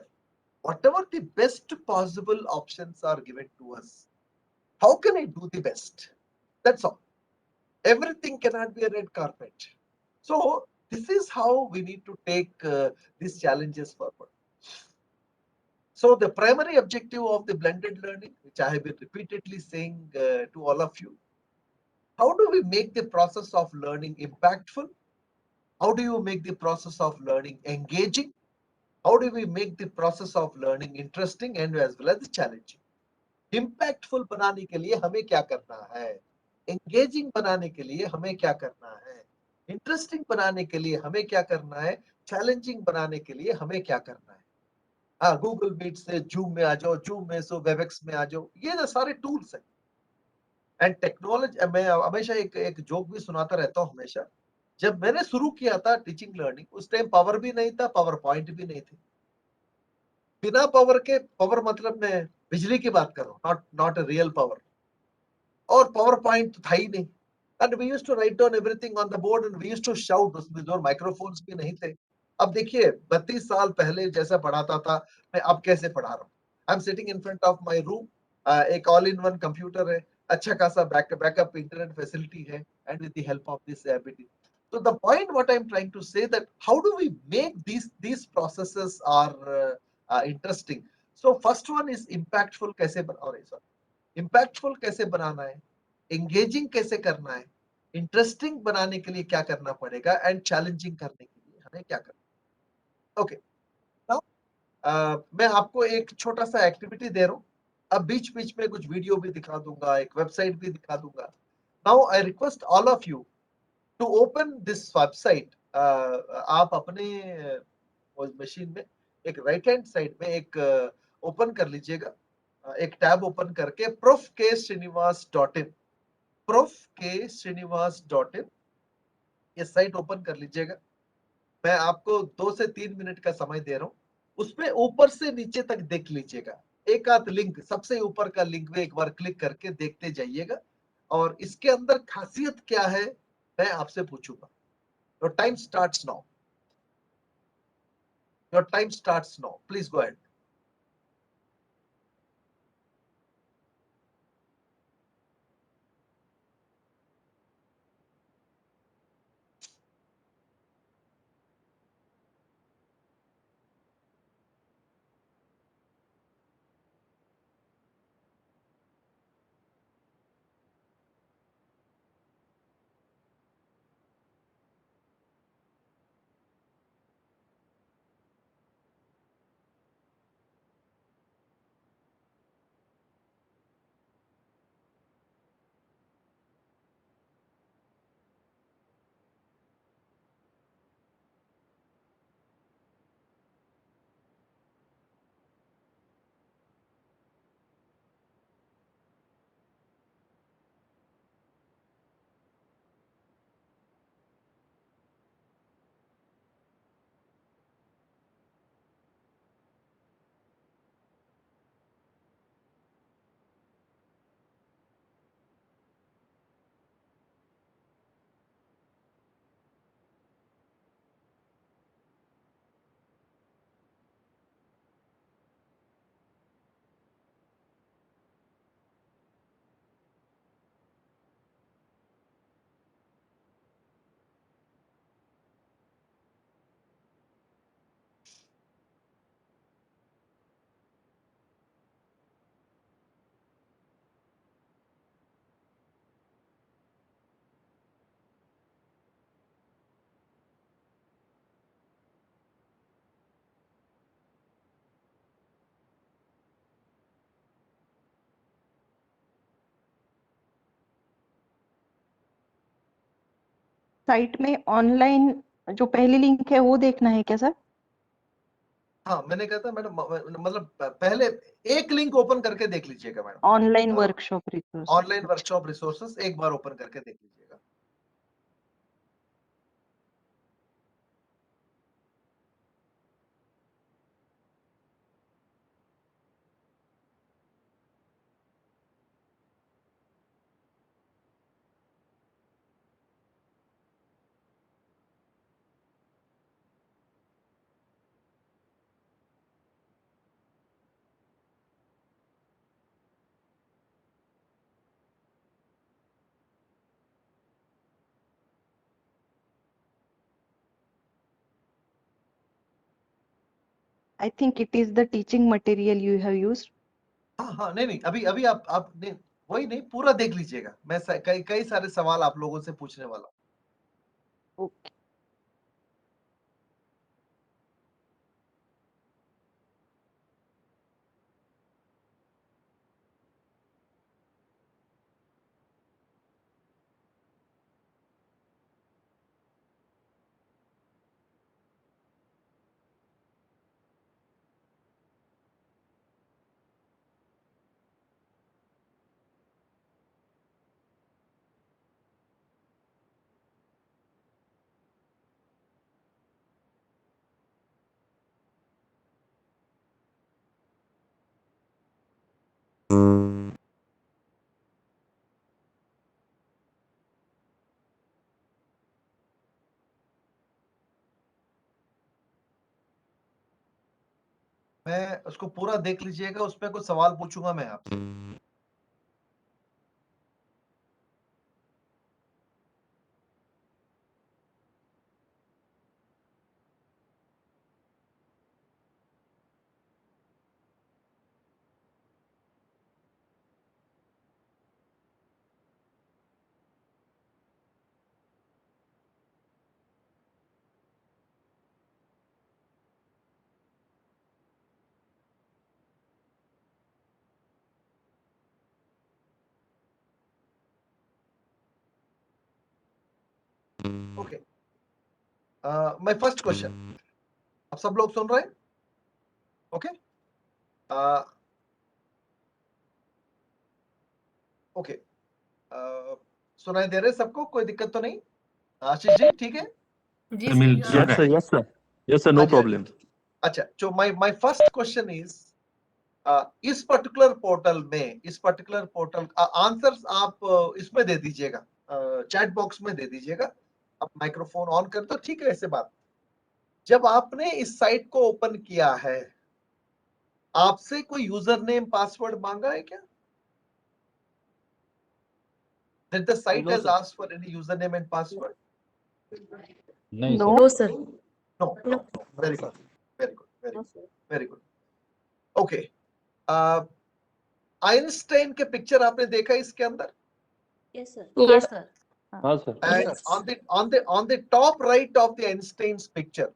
[SPEAKER 1] whatever the best possible options are given to us, how can I do the best? That's all. Everything cannot be a red carpet. So this is how we need to take these challenges forward. So the primary objective of the blended learning, which I have been repeatedly saying to all of you, how do we make the process of learning impactful? How do you make the process of learning engaging? How do we make the process of learning interesting and as well as challenging? Impactful बनाने के लिए हमें क्या करना है, engaging बनाने के लिए हमें क्या करना है, interesting बनाने के लिए हमें क्या करना है, challenging बनाने के लिए हमें क्या करना है. हाँ, गूगल मीट से जूम में आ जाओ, जूम में से वेबएक्स में आ जाओ, ये ना सारे टूल्स हैं. एंड टेक्नोलॉजी, मैं हमेशा एक जोक भी सुनाता रहता हूँ हमेशा. जब मैंने शुरू किया था टीचिंग लर्निंग, उस टाइम पावर भी नहीं था, पावर पॉइंट भी नहीं थे. बिना पावर के, पावर मतलब मैं बिजली की बात कर रहा हूँ, नॉट रियल पावर. और पावर पॉइंट तो था ही नहीं. And we used to write down everything on the board and we used to shout. उसमें जो माइक्रोफोन्स भी नहीं थे. अब देखिए 32 साल पहले जैसा पढ़ाता था, मैं अब कैसे पढ़ा रहा हूँ. I am sitting in front of my room, एक ऑल इन वन कंप्यूटर है, अच्छा खासा बैकअप इंटरनेट फैसिलिटी है, and with the help of this ability. So the point what I'm trying to say that how do we make these processes are interesting. So first one is impactful कैसे impactful कैसे बनाना है, engaging कैसे करना है, interesting बनाने के लिए क्या करना पड़ेगा, and challenging करने के लिए हमें क्या करना. Okay, now मैं आपको एक छोटा सा एक्टिविटी दे रहा हूँ. अब बीच बीच में कुछ वीडियो भी दिखा दूंगा, एक वेबसाइट भी दिखा दूंगा. Now I request all of you to open this website. आप अपने मशीन में एक राइट हैंड साइड में एक ओपन कर लीजिएगा, एक टैब ओपन करके profksrinivas.in, profksrinivas.in, ये साइट ओपन कर लीजिएगा. मैं आपको 2 से 3 मिनट का समय दे रहा हूँ. उसमें ऊपर से नीचे तक देख लीजिएगा, एक आध लिंक, सबसे ऊपर का लिंक में एक बार क्लिक करके देखते जाइएगा, और इसके अंदर खासियत क्या है मैं आपसे पूछूंगा. Your time starts now. Your time starts now. Please go ahead.
[SPEAKER 5] Site में ऑनलाइन जो पहली लिंक है वो देखना है क्या सर?
[SPEAKER 1] हाँ, मैंने कहा था मैडम, मतलब पहले एक लिंक ओपन करके देख लीजिएगा मैडम।
[SPEAKER 5] ऑनलाइन
[SPEAKER 1] हाँ।
[SPEAKER 5] Workshop resource.
[SPEAKER 1] Online workshop resources एक बार ओपन करके देख लीजिएगा।
[SPEAKER 5] I think it is the teaching material you have used.
[SPEAKER 1] हाँ हाँ, नहीं नहीं, अभी अभी आप नहीं, वही नहीं, पूरा देख लीजिएगा। मैं कई सारे सवाल आप लोगों से पूछने वाला हूँ।
[SPEAKER 5] Okay.
[SPEAKER 1] मैं उसको पूरा देख लीजिएगा, उसमें कुछ सवाल पूछूंगा मैं आपसे। ओके, माय फर्स्ट क्वेश्चन, आप सब लोग सुन रहे हैं? ओके, ओके, सुनाई दे रहे हैं सबको? कोई दिक्कत तो नहीं? आशीष जी ठीक है?
[SPEAKER 2] जी
[SPEAKER 4] Tamil,
[SPEAKER 2] sir.
[SPEAKER 3] Yes, sir. Yes, sir. Yes, sir. No
[SPEAKER 1] हाँ जी, हाँ जी।
[SPEAKER 3] problem.
[SPEAKER 1] अच्छा, जो माय फर्स्ट क्वेश्चन इज, इस पर्टिकुलर पोर्टल आंसर्स आप इसमें दे दीजिएगा, चैट बॉक्स में दे दीजिएगा। आप माइक्रोफोन ऑन कर दो, ठीक है? ऐसे बात, जब आपने इस साइट को ओपन किया है, आपसे कोई यूजर नेम पासवर्ड मांगा है क्या? Did the site
[SPEAKER 3] No,
[SPEAKER 1] has
[SPEAKER 3] sir.
[SPEAKER 1] asked for any username and password?
[SPEAKER 3] नहीं
[SPEAKER 5] No.
[SPEAKER 6] No, sir.
[SPEAKER 1] No.
[SPEAKER 6] No.
[SPEAKER 1] Very good. Very good. Very
[SPEAKER 5] No,
[SPEAKER 1] good.
[SPEAKER 5] sir.
[SPEAKER 1] Very good. Okay. Einstein के picture आपने देखा इसके अंदर?
[SPEAKER 6] Yes, sir.
[SPEAKER 5] Yes, sir.
[SPEAKER 3] हाँ sir.
[SPEAKER 1] And
[SPEAKER 6] Yes.
[SPEAKER 1] on the top right of the Einstein's picture,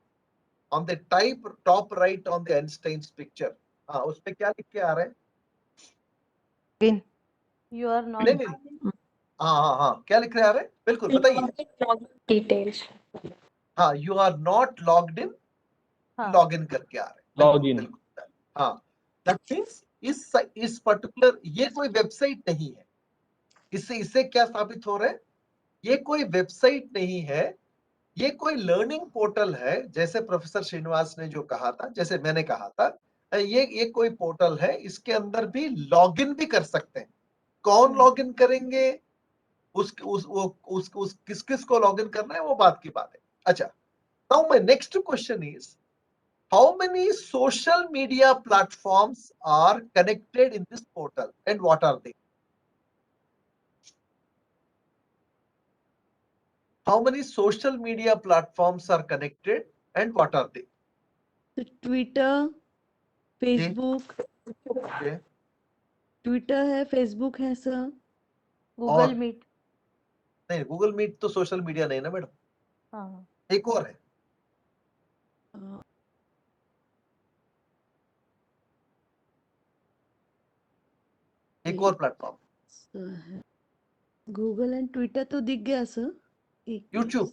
[SPEAKER 1] on the top right on the Einstein's picture, हाँ, उस पे क्या लिख के आ रहा है?
[SPEAKER 5] Again. You are not.
[SPEAKER 1] नहीं नहीं, हाँ हाँ हाँ, क्या लिख के आ रहा है? बिल्कुल बताइए।
[SPEAKER 6] Details.
[SPEAKER 1] हाँ, you are not logged in,
[SPEAKER 5] हाँ.
[SPEAKER 1] लॉग इन करके आ रहे हैं।
[SPEAKER 3] Log
[SPEAKER 1] बिल्कुल,
[SPEAKER 3] in.
[SPEAKER 1] बिल्कुल। हाँ, that means इस पर्टिकुलर, ये कोई वेबसाइट नहीं है। इससे क्या साबित हो रहा है? ये कोई वेबसाइट नहीं है, ये कोई लर्निंग पोर्टल है। जैसे प्रोफेसर श्रीनिवास ने जो कहा था, जैसे मैंने कहा था, ये कोई पोर्टल है, इसके अंदर भी लॉगिन भी कर सकते हैं। कौन लॉगिन करेंगे, किस किस को लॉगिन करना है, वो बात की बात है। अच्छा, now my next question is, how many social media platforms are connected in this portal and what are they? How many social media platforms are connected and what are they?
[SPEAKER 7] Twitter, Facebook,
[SPEAKER 1] Okay.
[SPEAKER 7] Twitter है, Facebook है sir.
[SPEAKER 5] Google
[SPEAKER 1] और?
[SPEAKER 5] Meet.
[SPEAKER 1] नहीं, Google meet तो social media नहीं ना madam,
[SPEAKER 5] हाँ.
[SPEAKER 1] एक और है। एक और प्लेटफॉर्म।
[SPEAKER 7] गूगल एंड ट्विटर तो दिख गया सर।
[SPEAKER 1] YouTube,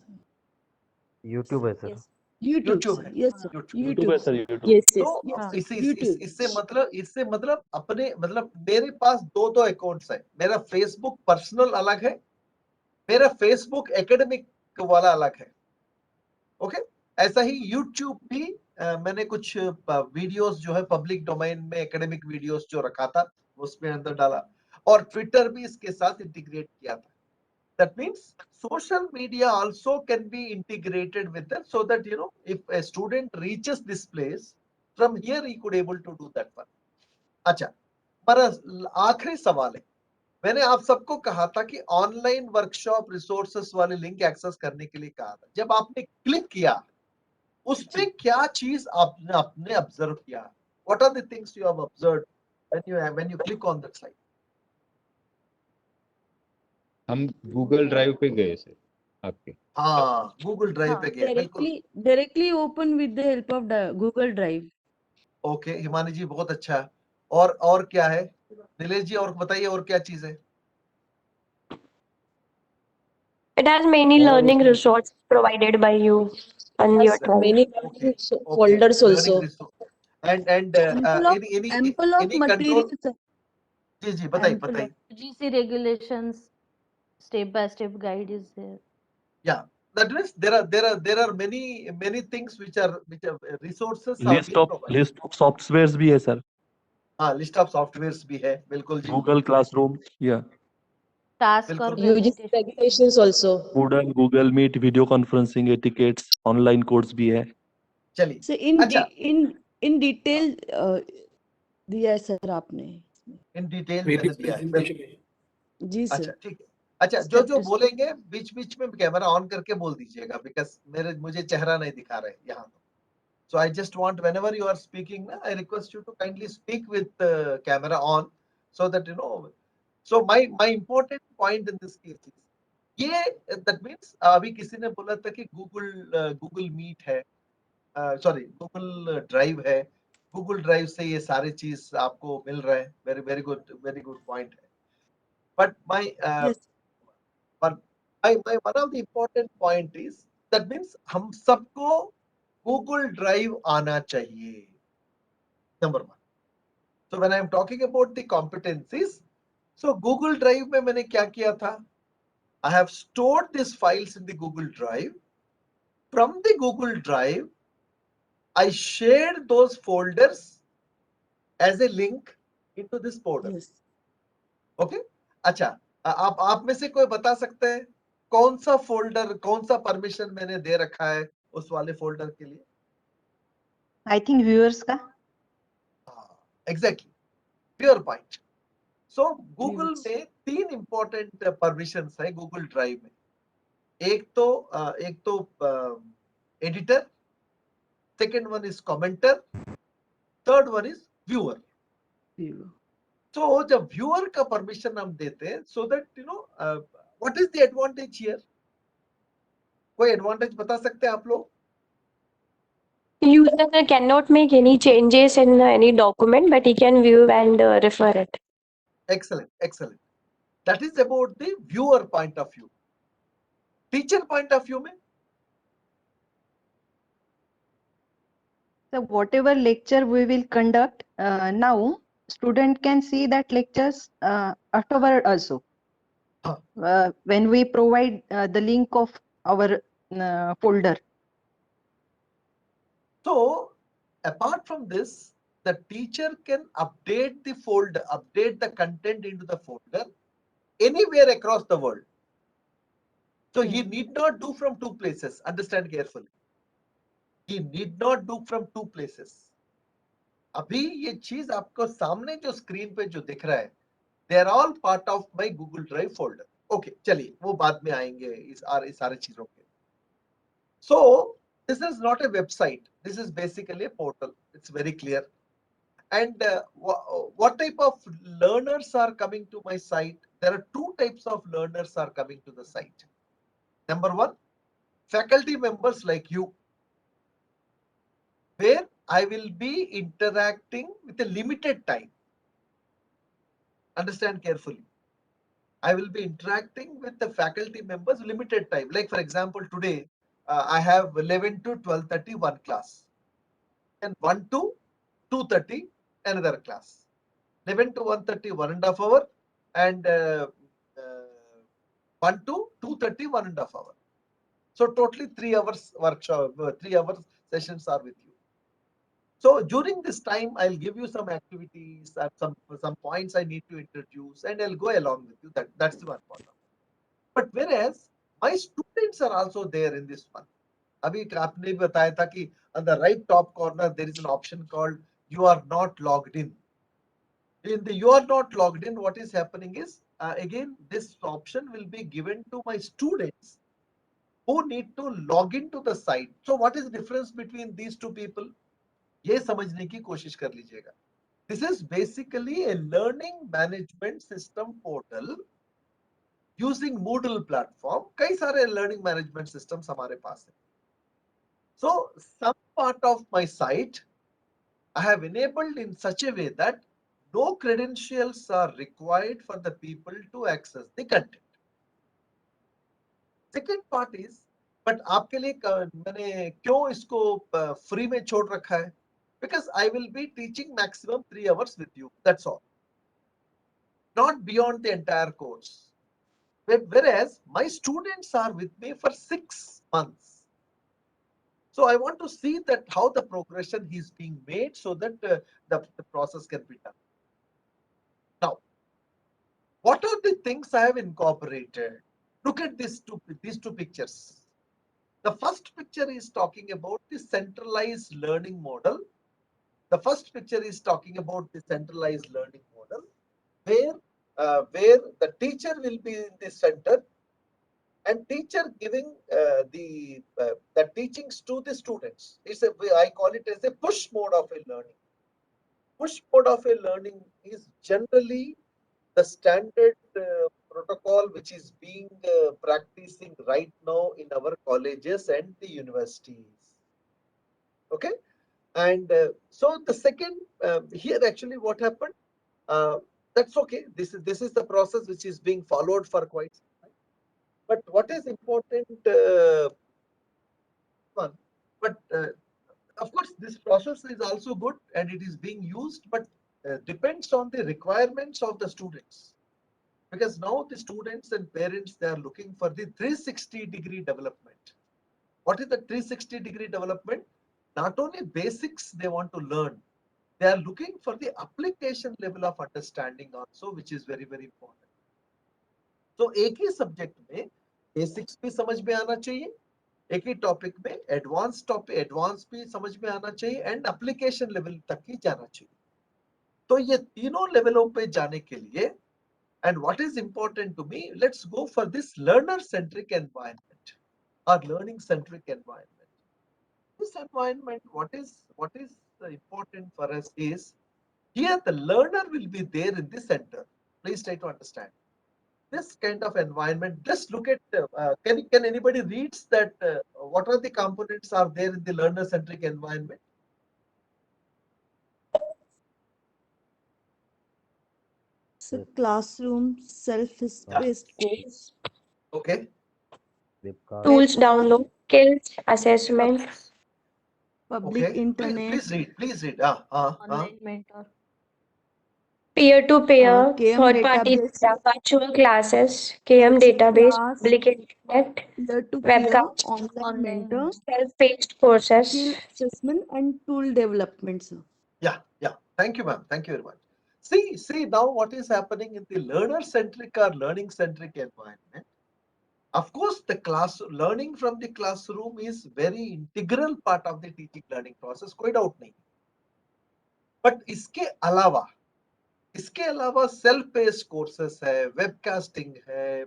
[SPEAKER 8] यूट्यूब है sir.
[SPEAKER 6] Yes.
[SPEAKER 7] YouTube
[SPEAKER 1] YouTube
[SPEAKER 7] sir.
[SPEAKER 1] है,
[SPEAKER 7] Yes sir.
[SPEAKER 1] YouTube।
[SPEAKER 3] YouTube है
[SPEAKER 7] YouTube
[SPEAKER 3] sir,
[SPEAKER 7] sir.
[SPEAKER 3] YouTube।
[SPEAKER 6] Yes,
[SPEAKER 1] तो
[SPEAKER 6] yes.
[SPEAKER 2] हाँ,
[SPEAKER 1] इससे मतलब अपने मतलब मेरे पास दो अकाउंट्स है। मेरा फेसबुक पर्सनल अलग है, मेरा फेसबुक एकेडमिक वाला अलग है। ओके, ऐसा ही यूट्यूब भी मैंने कुछ वीडियोस जो है पब्लिक डोमेन में एकेडमिक वीडियोस जो रखा था उसमें अंदर डाला, और ट्विटर भी इसके साथ इंटीग्रेट किया था। That means social media also can be integrated with that, so that you know if a student reaches this place from here he could able to do that one. अच्छा, हमारा आखिरी सवाल है। मैंने आप सबको कहा था कि ऑनलाइन वर्कशॉप रिसोर्सेस वाले लिंक एक्सेस करने के लिए कहा था। जब आपने क्लिक किया उसमें क्या चीज आपने ऑब्जर्व किया? What are the things you have observed when you click on that site?
[SPEAKER 9] हम गूगल ड्राइव पे गए सर आपके।
[SPEAKER 1] हाँ, गूगल ड्राइव
[SPEAKER 2] हाँ,
[SPEAKER 1] पे गए, बिल्कुल।
[SPEAKER 7] Directly open with the help of Google Drive.
[SPEAKER 1] Okay, Himani ji बहुत अच्छा है। और क्या है नीलेश जी, और बताइए और क्या चीज है?
[SPEAKER 10] It has many
[SPEAKER 1] और
[SPEAKER 10] learning resources provided by you on your
[SPEAKER 6] Has
[SPEAKER 10] drive.
[SPEAKER 6] many
[SPEAKER 1] okay,
[SPEAKER 6] folders
[SPEAKER 1] learning
[SPEAKER 6] also.
[SPEAKER 1] resource and
[SPEAKER 7] Ample of
[SPEAKER 1] any control।
[SPEAKER 7] materials sir.
[SPEAKER 1] जी बताइए
[SPEAKER 7] Ample
[SPEAKER 1] बताइए।
[SPEAKER 11] GC regulations, step by step guide is there.
[SPEAKER 1] Yeah, that means there are many things which are resources are
[SPEAKER 3] list
[SPEAKER 1] being
[SPEAKER 3] of
[SPEAKER 1] provided।
[SPEAKER 3] Softwares भी है sir,
[SPEAKER 1] हाँ, list of softwares भी है, बिल्कुल जी।
[SPEAKER 3] Google classroom या
[SPEAKER 11] Task
[SPEAKER 1] बिल्कुल।
[SPEAKER 11] or
[SPEAKER 6] UGC
[SPEAKER 11] presentation.
[SPEAKER 6] regulations also.
[SPEAKER 3] Moodle, Google meet, video conferencing etiquettes, online course भी है।
[SPEAKER 1] चलिए,
[SPEAKER 7] So
[SPEAKER 1] अच्छा,
[SPEAKER 7] in detail दिया है सर आपने।
[SPEAKER 1] इन डिटेल मैंने दिया है, बिल्कुल।
[SPEAKER 7] जी
[SPEAKER 1] अच्छा,
[SPEAKER 7] सर।
[SPEAKER 1] ठीक है। अच्छा, जो
[SPEAKER 7] Step to step.
[SPEAKER 1] बोलेंगे बीच बीच में कैमरा ऑन करके बोल दीजिएगा, बिकॉज मुझे चेहरा नहीं दिखा रहे यहाँ तो। So I just want whenever you are speaking, I request you to kindly speak with the camera on, so that you know. So my important point in this case is ये, that means अभी किसी ने बोला था कि Google meet है, sorry Google drive है, Google drive से ये सारे चीज आपको मिल रहे हैं। वेरी गुड पॉइंट है। But
[SPEAKER 7] Yes.
[SPEAKER 1] my one of the important point is that means हम सबको गूगल ड्राइव आना चाहिए, number one. So when I am talking about the competencies, so Google Drive में मैंने क्या किया था? I have stored these files in the Google Drive. From the Google Drive, I shared those folders as a link into this folder.
[SPEAKER 7] Yes.
[SPEAKER 1] Okay? अच्छा, आप में से कोई बता सकते हैं कौन सा फोल्डर, कौन सा परमिशन मैंने दे रखा है उस वाले फोल्डर के लिए?
[SPEAKER 5] आई थिंक व्यूअर्स का।
[SPEAKER 1] Exactly, pure point. सो गूगल
[SPEAKER 7] Viewers.
[SPEAKER 1] में 3 इंपॉर्टेंट परमिशंस है गूगल ड्राइव में। एक तो editor, second one is commenter, third one is viewer.
[SPEAKER 7] Viewer.
[SPEAKER 1] तो जब व्यूअर का परमिशन हम देते हैं, so that you know what is the advantage here? कोई एडवांटेज बता सकते हैं आप लोग?
[SPEAKER 10] User cannot make any changes in any document, but he can view and refer it.
[SPEAKER 1] Excellent. That is about the viewer point of view. Teacher point of view में?
[SPEAKER 5] So whatever lecture we will conduct now, student can see that lectures afterward also. When we provide the link of our folder.
[SPEAKER 1] So apart from this, the teacher can update the folder, update the content into the folder anywhere across the world. So he need not do from 2 places. Understand carefully. He need not do from 2 places. अभी ये चीज आपको सामने जो screen पे जो दिख रहा है, they are all part of my Google Drive folder. Okay, चलिए वो बाद में आएंगे इस सारे चीजों पे। So this is not a website. This is basically a portal. It's very clear. And what type of learners are coming to my site? There are 2 types of learners are coming to the site. Number one, faculty members like you, where I will be interacting with a limited time. Understand carefully. I will be interacting with the faculty members limited time. Like for example, today I have 11 to 12:30 one class, and 1 to 2:30 another class. 11 to 1:30 1.5 hour, and 1 to 2:30 1.5 hour. So totally 3 hours workshop, 3 hours sessions are with you. So during this time, I'll give you some activities and some points I need to introduce, and I'll go along with you. That's the one part. But whereas my students are also there in this one. अभी आपने भी बताया था कि on the right top corner there is an option called you are not logged in. In the you are not logged in, what is happening is again this option will be given to my students who need to log into the site. So what is the difference between these two people? ये समझने की कोशिश कर लीजिएगा. This is basically a learning management system portal using Moodle platform. कई सारे learning management systems हमारे पास है. So some part of my site I have enabled in such a way that no credentials are required for the people to access the content. Second part is, but आपके लिए मैंने क्यों इसको free में छोड़ रखा है? Because I will be teaching maximum 3 hours with you. That's all. Not beyond the entire course. Whereas my students are with me for 6 months. So I want to see that how the progression is being made so that the process can be done. Now, what are the things I have incorporated? Look at these two pictures. The first picture is talking about the centralized learning model. The first picture is talking about the centralized learning model, where the teacher will be in the center, and teacher giving the teachings to the students. I call it as a push mode of a learning. Push mode of a learning is generally the standard protocol which is being practicing right now in our colleges and the universities. Okay. And so the second here actually what happened, that's okay. This is the process which is being followed for quite some time. But what is important, but of course this process is also good and it is being used, but depends on the requirements of the students. Because now the students and parents, they are looking for the 360-degree development. What is the 360-degree development? Not only basics they want to learn, they are looking for the application level of understanding also, which is very, very important. So एक ही subject में basics भी समझ में आना चाहिए, एक ही topic में advance भी समझ में आना चाहिए, एंड एप्लीकेशन लेवल तक ही जाना चाहिए. तो ये तीनों लेवलों पे जाने के लिए, and what is important to me, let's go for this learner-centric environment or learning-centric environment. This environment, what is important for us is, here the learner will be there in the center. Please try to understand. This kind of environment, just look at, can anybody reads that what are the components are there in the learner-centric environment?
[SPEAKER 7] So classroom, self-paced course,
[SPEAKER 1] Okay.
[SPEAKER 8] Flipkart.
[SPEAKER 10] Tools download, skills, assessment,
[SPEAKER 7] public
[SPEAKER 1] Okay.
[SPEAKER 7] internet,
[SPEAKER 1] Please read.
[SPEAKER 11] Online mentor.
[SPEAKER 10] peer-to-peer,
[SPEAKER 7] KM
[SPEAKER 10] third-party
[SPEAKER 7] database,
[SPEAKER 10] data, virtual classes, KM
[SPEAKER 7] coaching
[SPEAKER 10] database,
[SPEAKER 7] class,
[SPEAKER 10] public internet,
[SPEAKER 7] peer-to-peer,
[SPEAKER 10] webcast,
[SPEAKER 7] online
[SPEAKER 11] Online
[SPEAKER 7] mentor,
[SPEAKER 10] self-paced courses.
[SPEAKER 7] skill assessment and tool development, sir.
[SPEAKER 1] Yeah. Thank you, ma'am. Thank you very much. See now what is happening in the learner-centric or learning-centric environment. Of course, the learning from the classroom is very integral part of the teaching learning process. कोई doubt नहीं. But इसके अलावा self-paced courses है, webcasting है,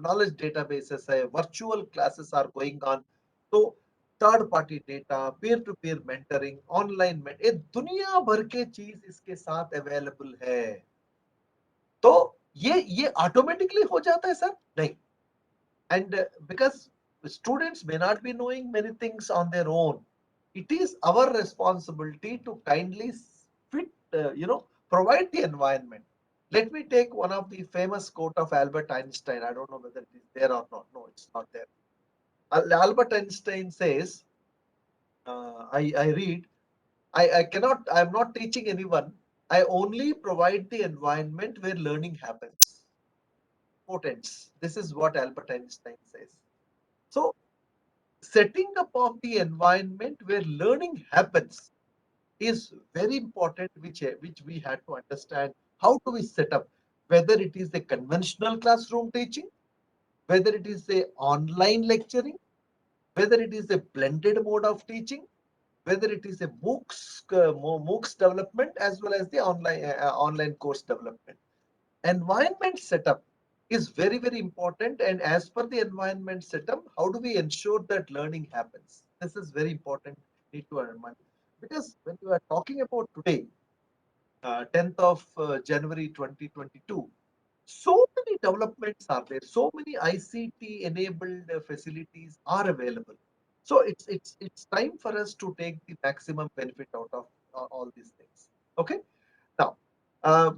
[SPEAKER 1] knowledge databases है, virtual classes are going on. तो third party data, peer to peer mentoring, online ये दुनिया भर के चीज इसके साथ अवेलेबल है. तो ये ऑटोमेटिकली हो जाता है सर? नहीं. And because students may not be knowing many things on their own, it is our responsibility to kindly fit, provide the environment. Let me take one of the famous quote of Albert Einstein. I don't know whether it is there or not. No, it's not there. Albert Einstein says, I read, I'm not teaching anyone. I only provide the environment where learning happens. Potents. This is what Albert Einstein says. So, setting up of the environment where learning happens is very important, which we had to understand. How do we set up? Whether it is a conventional classroom teaching, whether it is a online lecturing, whether it is a blended mode of teaching, whether it is a MOOCs development as well as the online course development. Environment setup is very, very important. And as per the environment setup, how do we ensure that learning happens? This is very important, need to understand. Because when you are talking about today, 10th of January 2022, so many developments are there, so many ICT enabled facilities are available. So it's time for us to take the maximum benefit out of all these things. Okay. Now,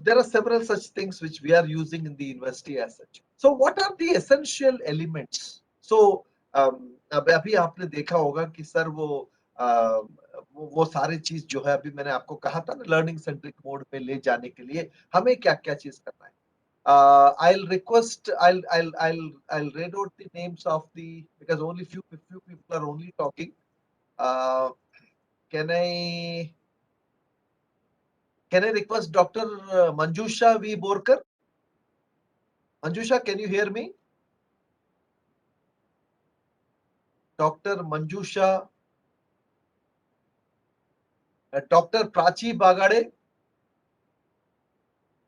[SPEAKER 1] there are several such things which we are using in the university as such. So what are the essential elements? So अभी आपने देखा होगा कि sir वो सारी चीज जो है अभी मैंने आपको कहा था ना लर्निंग सेंट्रिक मोड पे ले जाने के लिए हमें क्या क्या चीज करना है. I'll request, I'll read out the names of because only few people are only talking. Can I request Dr. Manjusha V. Borkar? Manjusha, can you hear me? Dr. Manjusha, Dr. Prachi Bagade.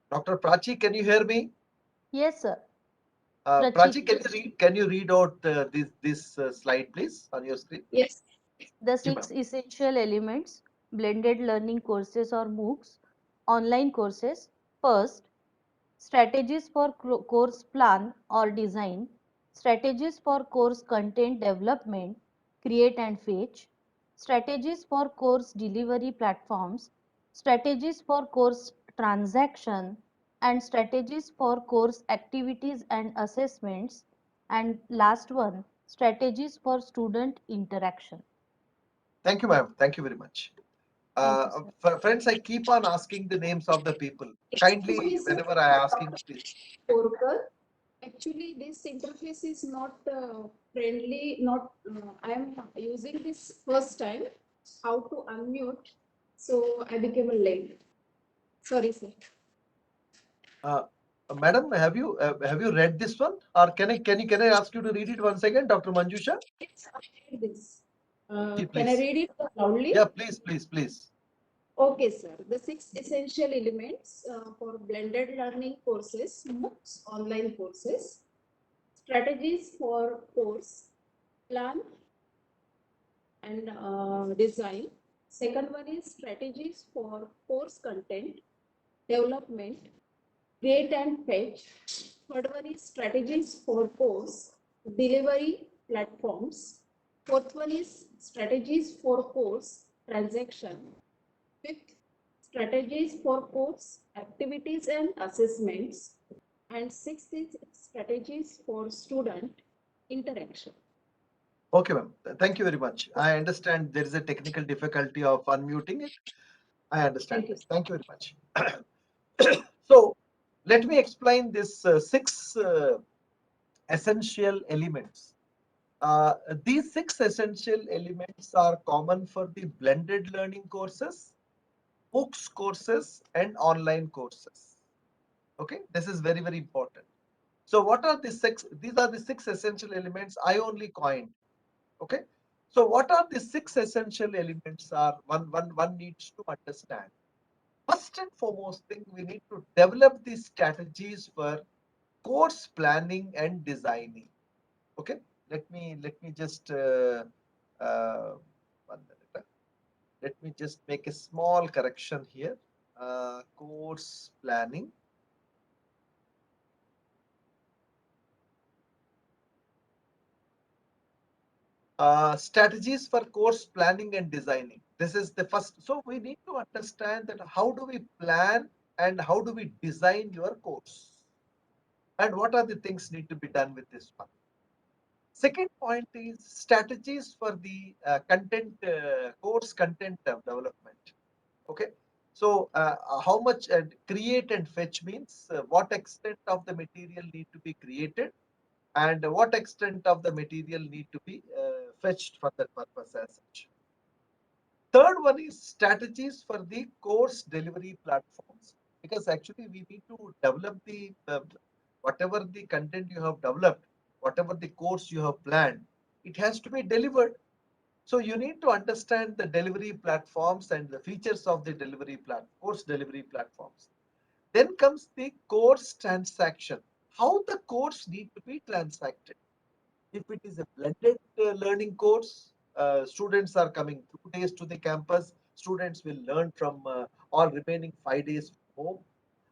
[SPEAKER 1] Dr. Prachi, can you hear me?
[SPEAKER 11] Yes, sir.
[SPEAKER 1] Prachi, can you read out this slide, please, on your screen?
[SPEAKER 11] Yes. The
[SPEAKER 1] Ji,
[SPEAKER 11] 6 essential elements, blended learning courses or MOOCs, online courses. First, strategies for course plan or design, strategies for course content development, create and fetch, strategies for course delivery platforms, strategies for course transaction, and strategies for course activities and assessments, and last one, strategies for student interaction.
[SPEAKER 1] Thank you, ma'am. Thank you very much.
[SPEAKER 11] Thank you, sir.
[SPEAKER 1] Friends, I keep on asking the names of the people. Kindly, whenever I ask asking, please.
[SPEAKER 6] Actually, this interface is not friendly. Not I am using this first time. How to unmute? So I became late. Sorry, sir.
[SPEAKER 1] Madam, have you read this one, or can I ask you to read it once again, Dr. Manjusha?
[SPEAKER 6] Yes, I read this.
[SPEAKER 1] Ji,
[SPEAKER 6] Can I
[SPEAKER 1] please.
[SPEAKER 6] read it loudly?
[SPEAKER 1] Yeah, please.
[SPEAKER 6] Okay, sir. The 6 essential elements for blended learning courses, MOOCs, online courses, strategies for course plan and design. Second one is strategies for course content development, create and fetch. Third one is strategies for course delivery platforms. Fourth one is strategies for course transaction. Fifth, strategies for course activities and assessments. And sixth is strategies for student interaction.
[SPEAKER 1] Okay, ma'am. Thank you very much. I understand there is a technical difficulty of unmuting it. I understand.
[SPEAKER 6] Thank you.
[SPEAKER 1] This. Thank you very much. So, let me explain this 6 essential elements. These 6 essential elements are common for the blended learning courses, MOOCs courses, and online courses. Okay, this is very, very important. So what are the 6? These are the 6 essential elements I only coined. Okay, so what are the 6 essential elements are one needs to understand. First and foremost thing, we need to develop these strategies for course planning and designing. Okay, let me just one minute. Let me just make a small correction here. Course planning. Strategies for course planning and designing. This is the first. So we need to understand that how do we plan and how do we design your course, and what are the things need to be done with this one. Second point is strategies for the course content development. Okay, so how much create and fetch means what extent of the material need to be created and what extent of the material need to be fetched for that purpose as such. Third one is strategies for the course delivery platforms, because actually we need to develop the whatever the content you have developed, whatever the course you have planned, it has to be delivered. So you need to understand the delivery platforms and the features of the course delivery platforms. Then comes the course transaction, how the course need to be transacted. If it is a blended learning course, students are coming 2 days to the campus, students will learn from all remaining 5 days from home.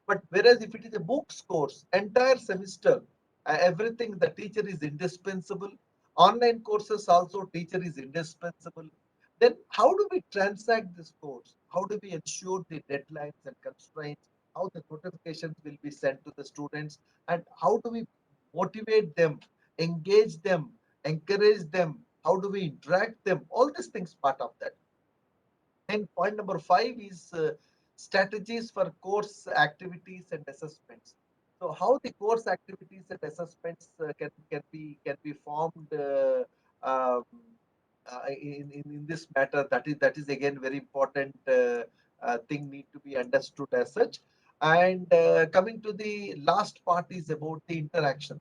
[SPEAKER 1] But whereas if it is a books course, entire semester, everything the teacher is indispensable. Online courses also teacher is indispensable. Then how do we transact this course? How do we ensure the deadlines and constraints? How the notifications will be sent to the students? And how do we motivate them, engage them, encourage them? How do we interact them? All these things part of that. And point number 5 is strategies for course activities and assessments. So how the course activities and assessments can be formed um, in this matter. That is again very important thing need to be understood as such. And coming to the last part is about the interaction.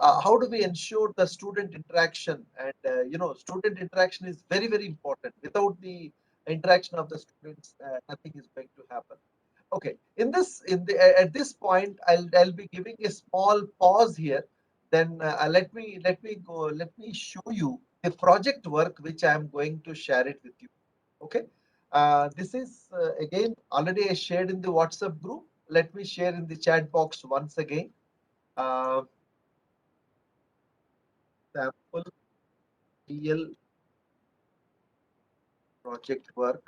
[SPEAKER 1] How do we ensure the student interaction? And student interaction is very important. Without the interaction of the students, nothing is going to happen. Okay, at this point, I'll be giving a small pause here. Then let me show you the project work which I am going to share it with you. Okay, this is again already I shared in the WhatsApp group. Let me share in the chat box once again. Sample PL project work.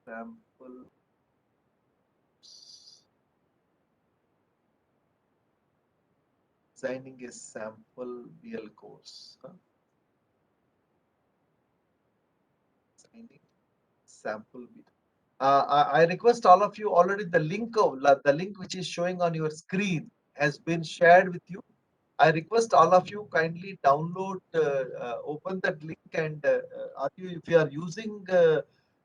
[SPEAKER 1] Sample designing a sample BL course. Designing sample BL. I request all of you already the link which is showing on your screen has been shared with you. I request all of you kindly download, open that link, and if you are using,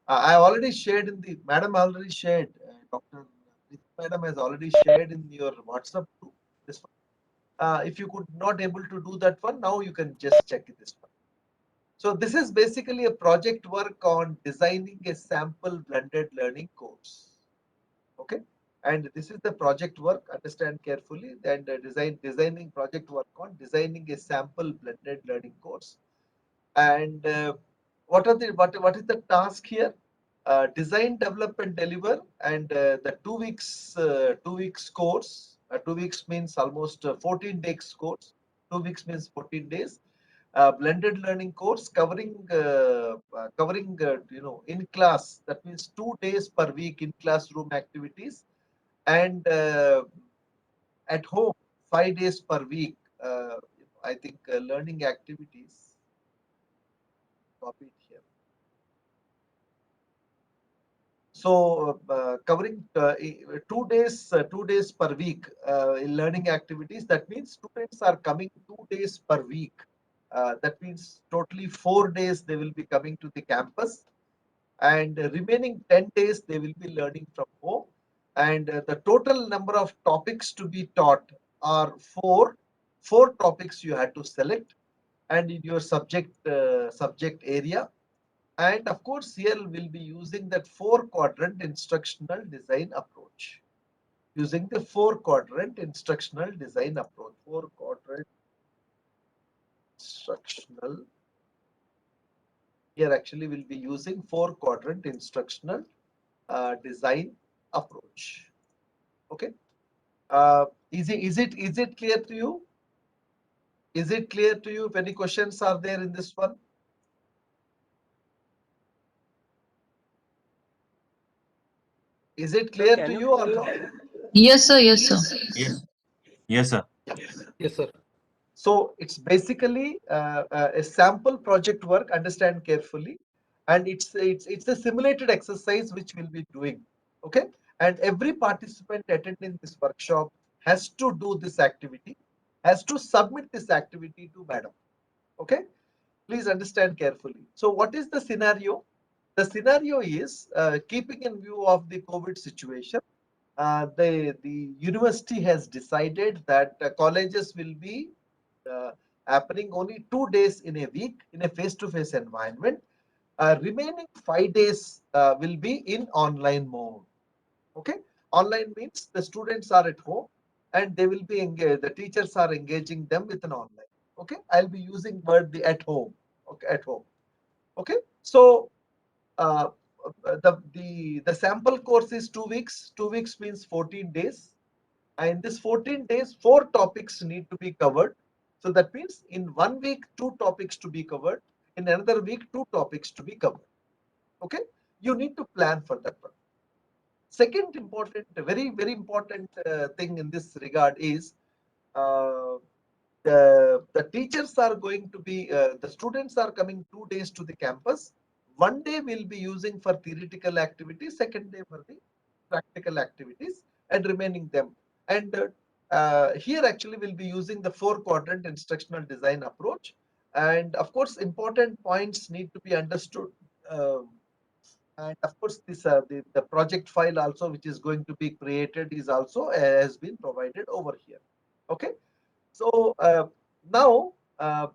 [SPEAKER 1] I have already shared in the madam already shared. Dr. Madam has already shared in your WhatsApp group. This one. If you could not able to do that one, now you can just check this one. So this is basically a project work on designing a sample blended learning course. Okay, and this is the project work. Understand carefully. And designing project work on designing a sample blended learning course. And what is the task here? Design, develop, and deliver. And the 2 weeks course. 2 weeks means almost 14 days course. 2 weeks means 14 days. Blended learning course covering in class. That means 2 days per week in classroom activities, and at home 5 days per week. I think learning activities. Copy it here. So covering 2 days per week in learning activities. That means students are coming 2 days per week. That means totally 4 days they will be coming to the campus, and remaining 10 days they will be learning from home. And the total number of topics to be taught are four topics you had to select, and in your subject area. And of course here we'll be using that 4-quadrant instructional design approach. Using the 4-quadrant instructional design approach. 4-quadrant instructional. Here actually we'll be using 4-quadrant instructional design approach. Okay. Is it clear to you? Is it clear to you? If any questions are there in this one? Is it clear to you or not?
[SPEAKER 2] Yes, sir. Yes, sir.
[SPEAKER 4] Yes. Yes, sir.
[SPEAKER 1] Yes, sir. So it's basically a sample project work. Understand carefully, and it's a simulated exercise which we'll be doing. Okay, and every participant attending this workshop has to do this activity, has to submit this activity to madam. Okay, please understand carefully. So what is the scenario? The scenario is keeping in view of the COVID situation. The university has decided that colleges will be uh, happening only 2 days in a week in a face-to-face environment. Remaining 5 days will be in online mode. Okay, online means the students are at home and they will be engaged. The teachers are engaging them with an online. Okay, I'll be using word the at home. Okay, at home. Okay, so uh, the sample course is 2 weeks. 2 weeks means 14 days. And in this 14 days, 4 topics need to be covered. So that means in 1 week, 2 topics to be covered. In another week, 2 topics to be covered. Okay, you need to plan for that one. Second important, very important thing in this regard is uh, the teachers are going to be, the students are coming 2 days to the campus. 1 day will be using for theoretical activities, second day for the practical activities, and remaining them. And here actually we'll be using the 4-quadrant instructional design approach. And of course, important points need to be understood. And of course, this the project file also, which is going to be created, is also has been provided over here. Okay, so now now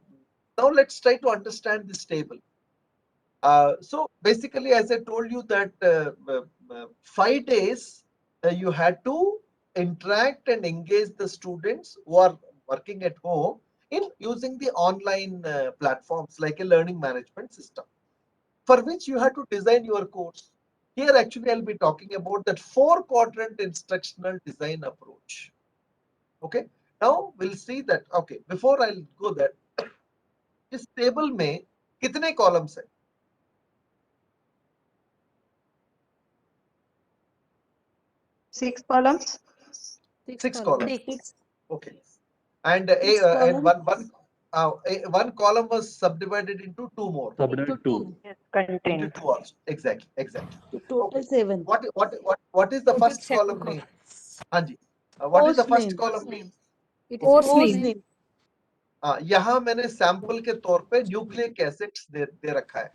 [SPEAKER 1] let's try to understand this table. So basically, as I told you that 5 days you had to interact and engage the students who are working at home in using the online platforms like a learning management system, for which you have to design your course. Here actually I'll be talking about that 4-quadrant instructional design approach. Okay, now we'll see that. Okay, before I'll go there, इस table में कितने columns हैं?
[SPEAKER 5] 6 columns.
[SPEAKER 1] 6 columns. Okay, and
[SPEAKER 7] Six
[SPEAKER 1] and
[SPEAKER 7] columns.
[SPEAKER 1] one column was subdivided into 2 more.
[SPEAKER 3] Subnet 2.
[SPEAKER 5] Yes,
[SPEAKER 1] Into
[SPEAKER 5] content.
[SPEAKER 1] 2 also. Exactly.
[SPEAKER 7] So total
[SPEAKER 1] Okay.
[SPEAKER 7] 7.
[SPEAKER 1] What is the first column name? Hanji. What is the
[SPEAKER 7] Course
[SPEAKER 1] first
[SPEAKER 7] name.
[SPEAKER 1] column name?
[SPEAKER 7] Course name.
[SPEAKER 1] यहाँ मैंने sample के तौर पे nucleic acids दे रखा है.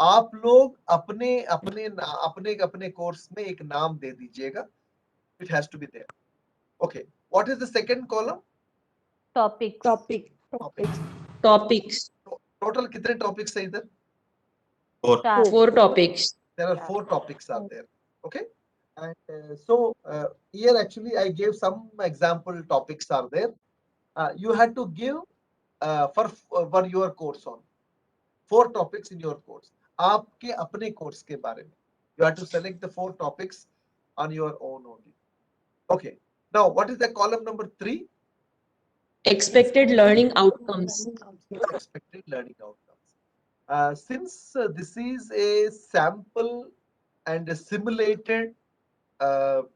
[SPEAKER 1] आप लोग अपने अपने अपने अपने कोर्स में एक नाम दे दीजिएगा. It has to be there. Okay. What is the second column?
[SPEAKER 11] Topics.
[SPEAKER 2] Topics.
[SPEAKER 1] Total कितने topics है इधर?
[SPEAKER 4] 4.
[SPEAKER 2] 4 topics.
[SPEAKER 1] There are 4 topics are there. Okay. And so here actually I gave some example topics are there. You had to give for your course on 4 topics in your course. आपके अपने course के बारे में. You have to select the 4 topics on your own only. Okay. Now what is the column number 3?
[SPEAKER 2] Expected learning outcomes.
[SPEAKER 1] Expected learning outcomes. Since this is a sample and a simulated 2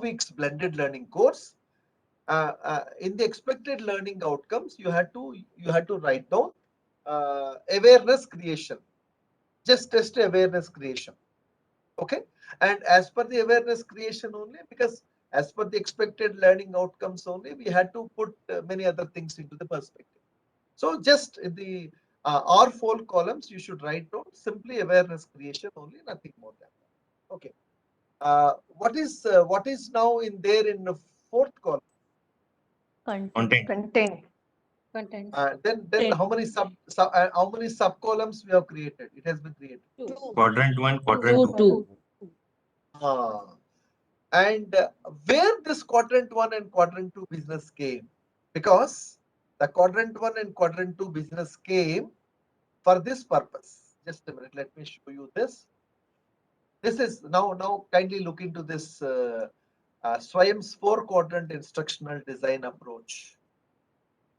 [SPEAKER 1] weeks blended learning course, in the expected learning outcomes, you had to write down awareness creation. Just test awareness creation. Okay, and as per the awareness creation only, because as per the expected learning outcomes only, we had to put many other things into the perspective. So just in the or 4 columns, you should write down simply awareness creation only, nothing more than that. Okay. What is now in there in the 4th column?
[SPEAKER 4] Content.
[SPEAKER 1] Then how many sub columns we have created? It has been created.
[SPEAKER 4] Quadrant 1, quadrant 2.
[SPEAKER 2] 2.
[SPEAKER 1] And where this quadrant 1 and quadrant 2 business came? Because the quadrant 1 and quadrant 2 business came for this purpose. Just a minute, let me show you this. This is now kindly look into this Swayam's 4-quadrant instructional design approach.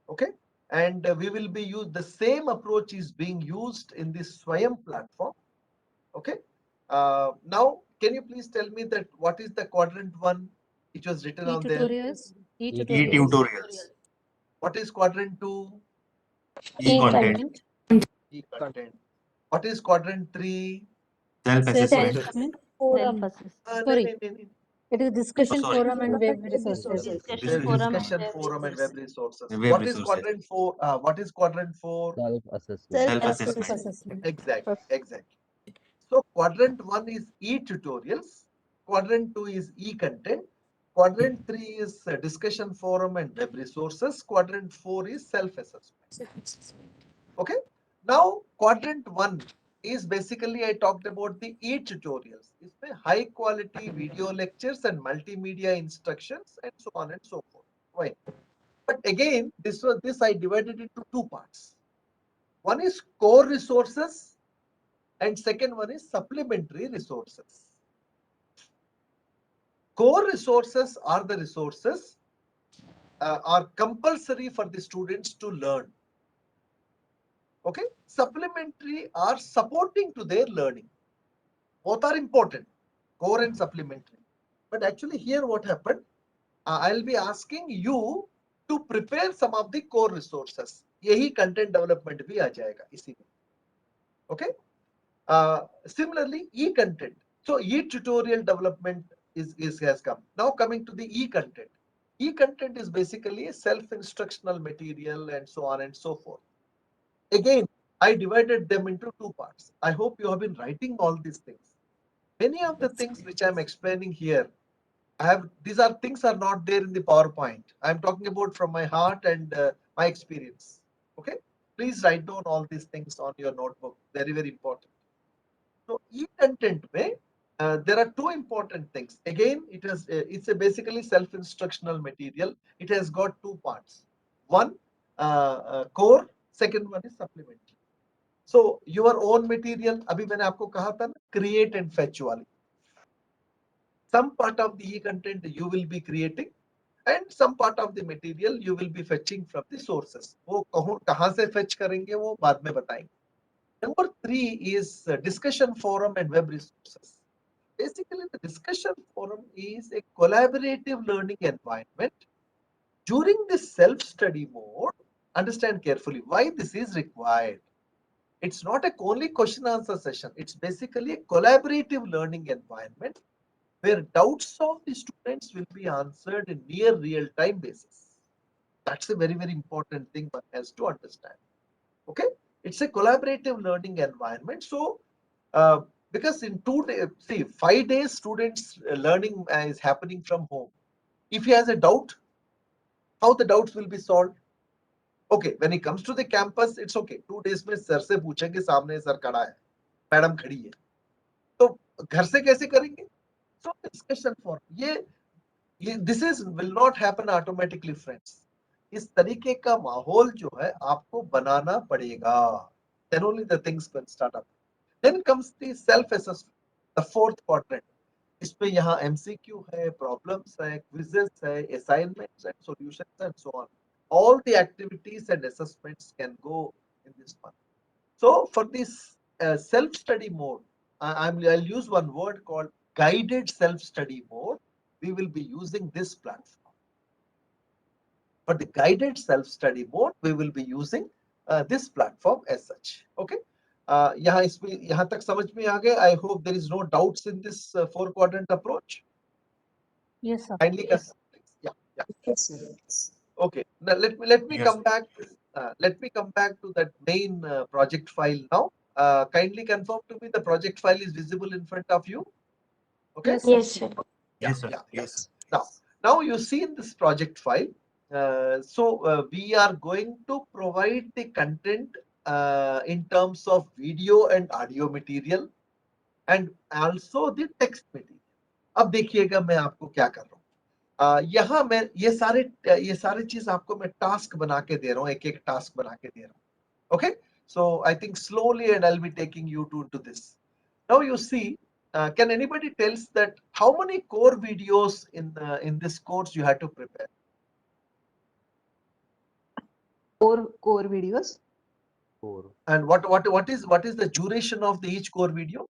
[SPEAKER 1] Okay, and we will be the same approach is being used in this Swayam platform. Okay, Now, can you please tell me that what is the quadrant 1 which was written on there?
[SPEAKER 4] E-tutorials.
[SPEAKER 1] What is quadrant 2?
[SPEAKER 4] E-content.
[SPEAKER 1] E-content. What is quadrant 3?
[SPEAKER 4] Self-assessment.
[SPEAKER 11] Self-assessment.
[SPEAKER 1] No.
[SPEAKER 7] It is discussion
[SPEAKER 4] sorry.
[SPEAKER 7] forum and web resources.
[SPEAKER 1] Discussion forum and web resources.
[SPEAKER 4] Web
[SPEAKER 1] What is
[SPEAKER 4] resources.
[SPEAKER 1] quadrant 4? What is quadrant 4?
[SPEAKER 8] Self-assessment.
[SPEAKER 4] Self-assessment.
[SPEAKER 1] Exactly. So quadrant 1 is e-tutorials. Quadrant 2 is e-content. Quadrant 3 is discussion forum and web resources. Quadrant 4 is self-assessment. Okay. Now quadrant 1 is basically I talked about the e-tutorials. It's the high quality video lectures and multimedia instructions and so on and so forth. Right. But again, this I divided into two parts. One is core resources and second one is supplementary resources. Core resources are the resources are compulsory for the students to learn. Okay, supplementary are supporting to their learning. Both are important, core and supplementary. But actually here what happened, I'll be asking you to prepare some of the core resources. यही content development भी आ जाएगा इसी में. Okay. Similarly, e-content. So e-tutorial development has come. Now coming to the e-content. E-content is basically a self-instructional material and so on and so forth. Again, I divided them into two parts. I hope you have been writing all these things. Many of the things which I'm explaining here, these are things are not there in the PowerPoint. I'm talking about from my heart and my experience. Okay, please write down all these things on your notebook. Very, very important. So e-content mein, there are two important things. Again, it's a basically self-instructional material. It has got two parts. One core, second one is supplementary. So your own material, अभी मैंने आपको कहा था ना, create and fetch वाली. Some part of the e-content you will be creating and some part of the material you will be fetching from the sources. वो कहाँ से fetch करेंगे वो बाद में बताएंगे. Number 3 is discussion forum and web resources. Basically, the discussion forum is a collaborative learning environment. During this self-study mode, understand carefully why this is required. It's not a only question answer session. It's basically a collaborative learning environment where doubts of the students will be answered in near real-time basis. That's a very, very important thing one has to understand. Okay. It's a collaborative learning environment. So, because in 2 days, see, 5 days students learning is happening from home. If he has a doubt, how the doubts will be solved? Okay, when he comes to the campus, it's okay. 2 days में sir से पूछेंगे, सामने sir खड़ा है, madam खड़ी है, तो घर से कैसे करेंगे? So discussion for this will not happen automatically, friends. इस तरीके का माहौल जो है आपको बनाना पड़ेगा. Then only the things can start up. Then comes the self-assessment, the fourth quadrant. इसमें यहाँ MCQ है, problems है, quizzes है, assignments and solutions and so on. All the activities and assessments can go in this one. So for this self-study mode, I'll use one word called guided self-study mode. We will be using this platform. For the guided self-study mode, we will be using this platform as such. Okay. यहाँ तक समझ में आ गए. I hope there is no doubts in this 4-quadrant approach.
[SPEAKER 11] Yes, sir.
[SPEAKER 1] Kindly, yeah.
[SPEAKER 2] Yes, sir.
[SPEAKER 1] Okay. Now let me
[SPEAKER 4] Yes.
[SPEAKER 1] come back. Let me come back to that main project file now. Kindly confirm to me the project file is visible in front of you. Okay.
[SPEAKER 10] Yes, sir.
[SPEAKER 4] Yes, sir.
[SPEAKER 1] Yeah.
[SPEAKER 4] Yes.
[SPEAKER 1] Now you see in this project file. We are going to provide the content in terms of video and audio material and also the text material. अब देखिएगा मैं आपको क्या कर रहा हूँ. यहाँ मैं ये सारे चीज आपको मैं टास्क बना के दे रहा हूँ, एक टास्क बना के दे रहा हूँ. Okay, so I think slowly and I'll be taking you to this. Now you see, can anybody tells that how many core videos in this course you had to prepare?
[SPEAKER 5] Core videos.
[SPEAKER 8] 4.
[SPEAKER 1] And what is the duration of each core video?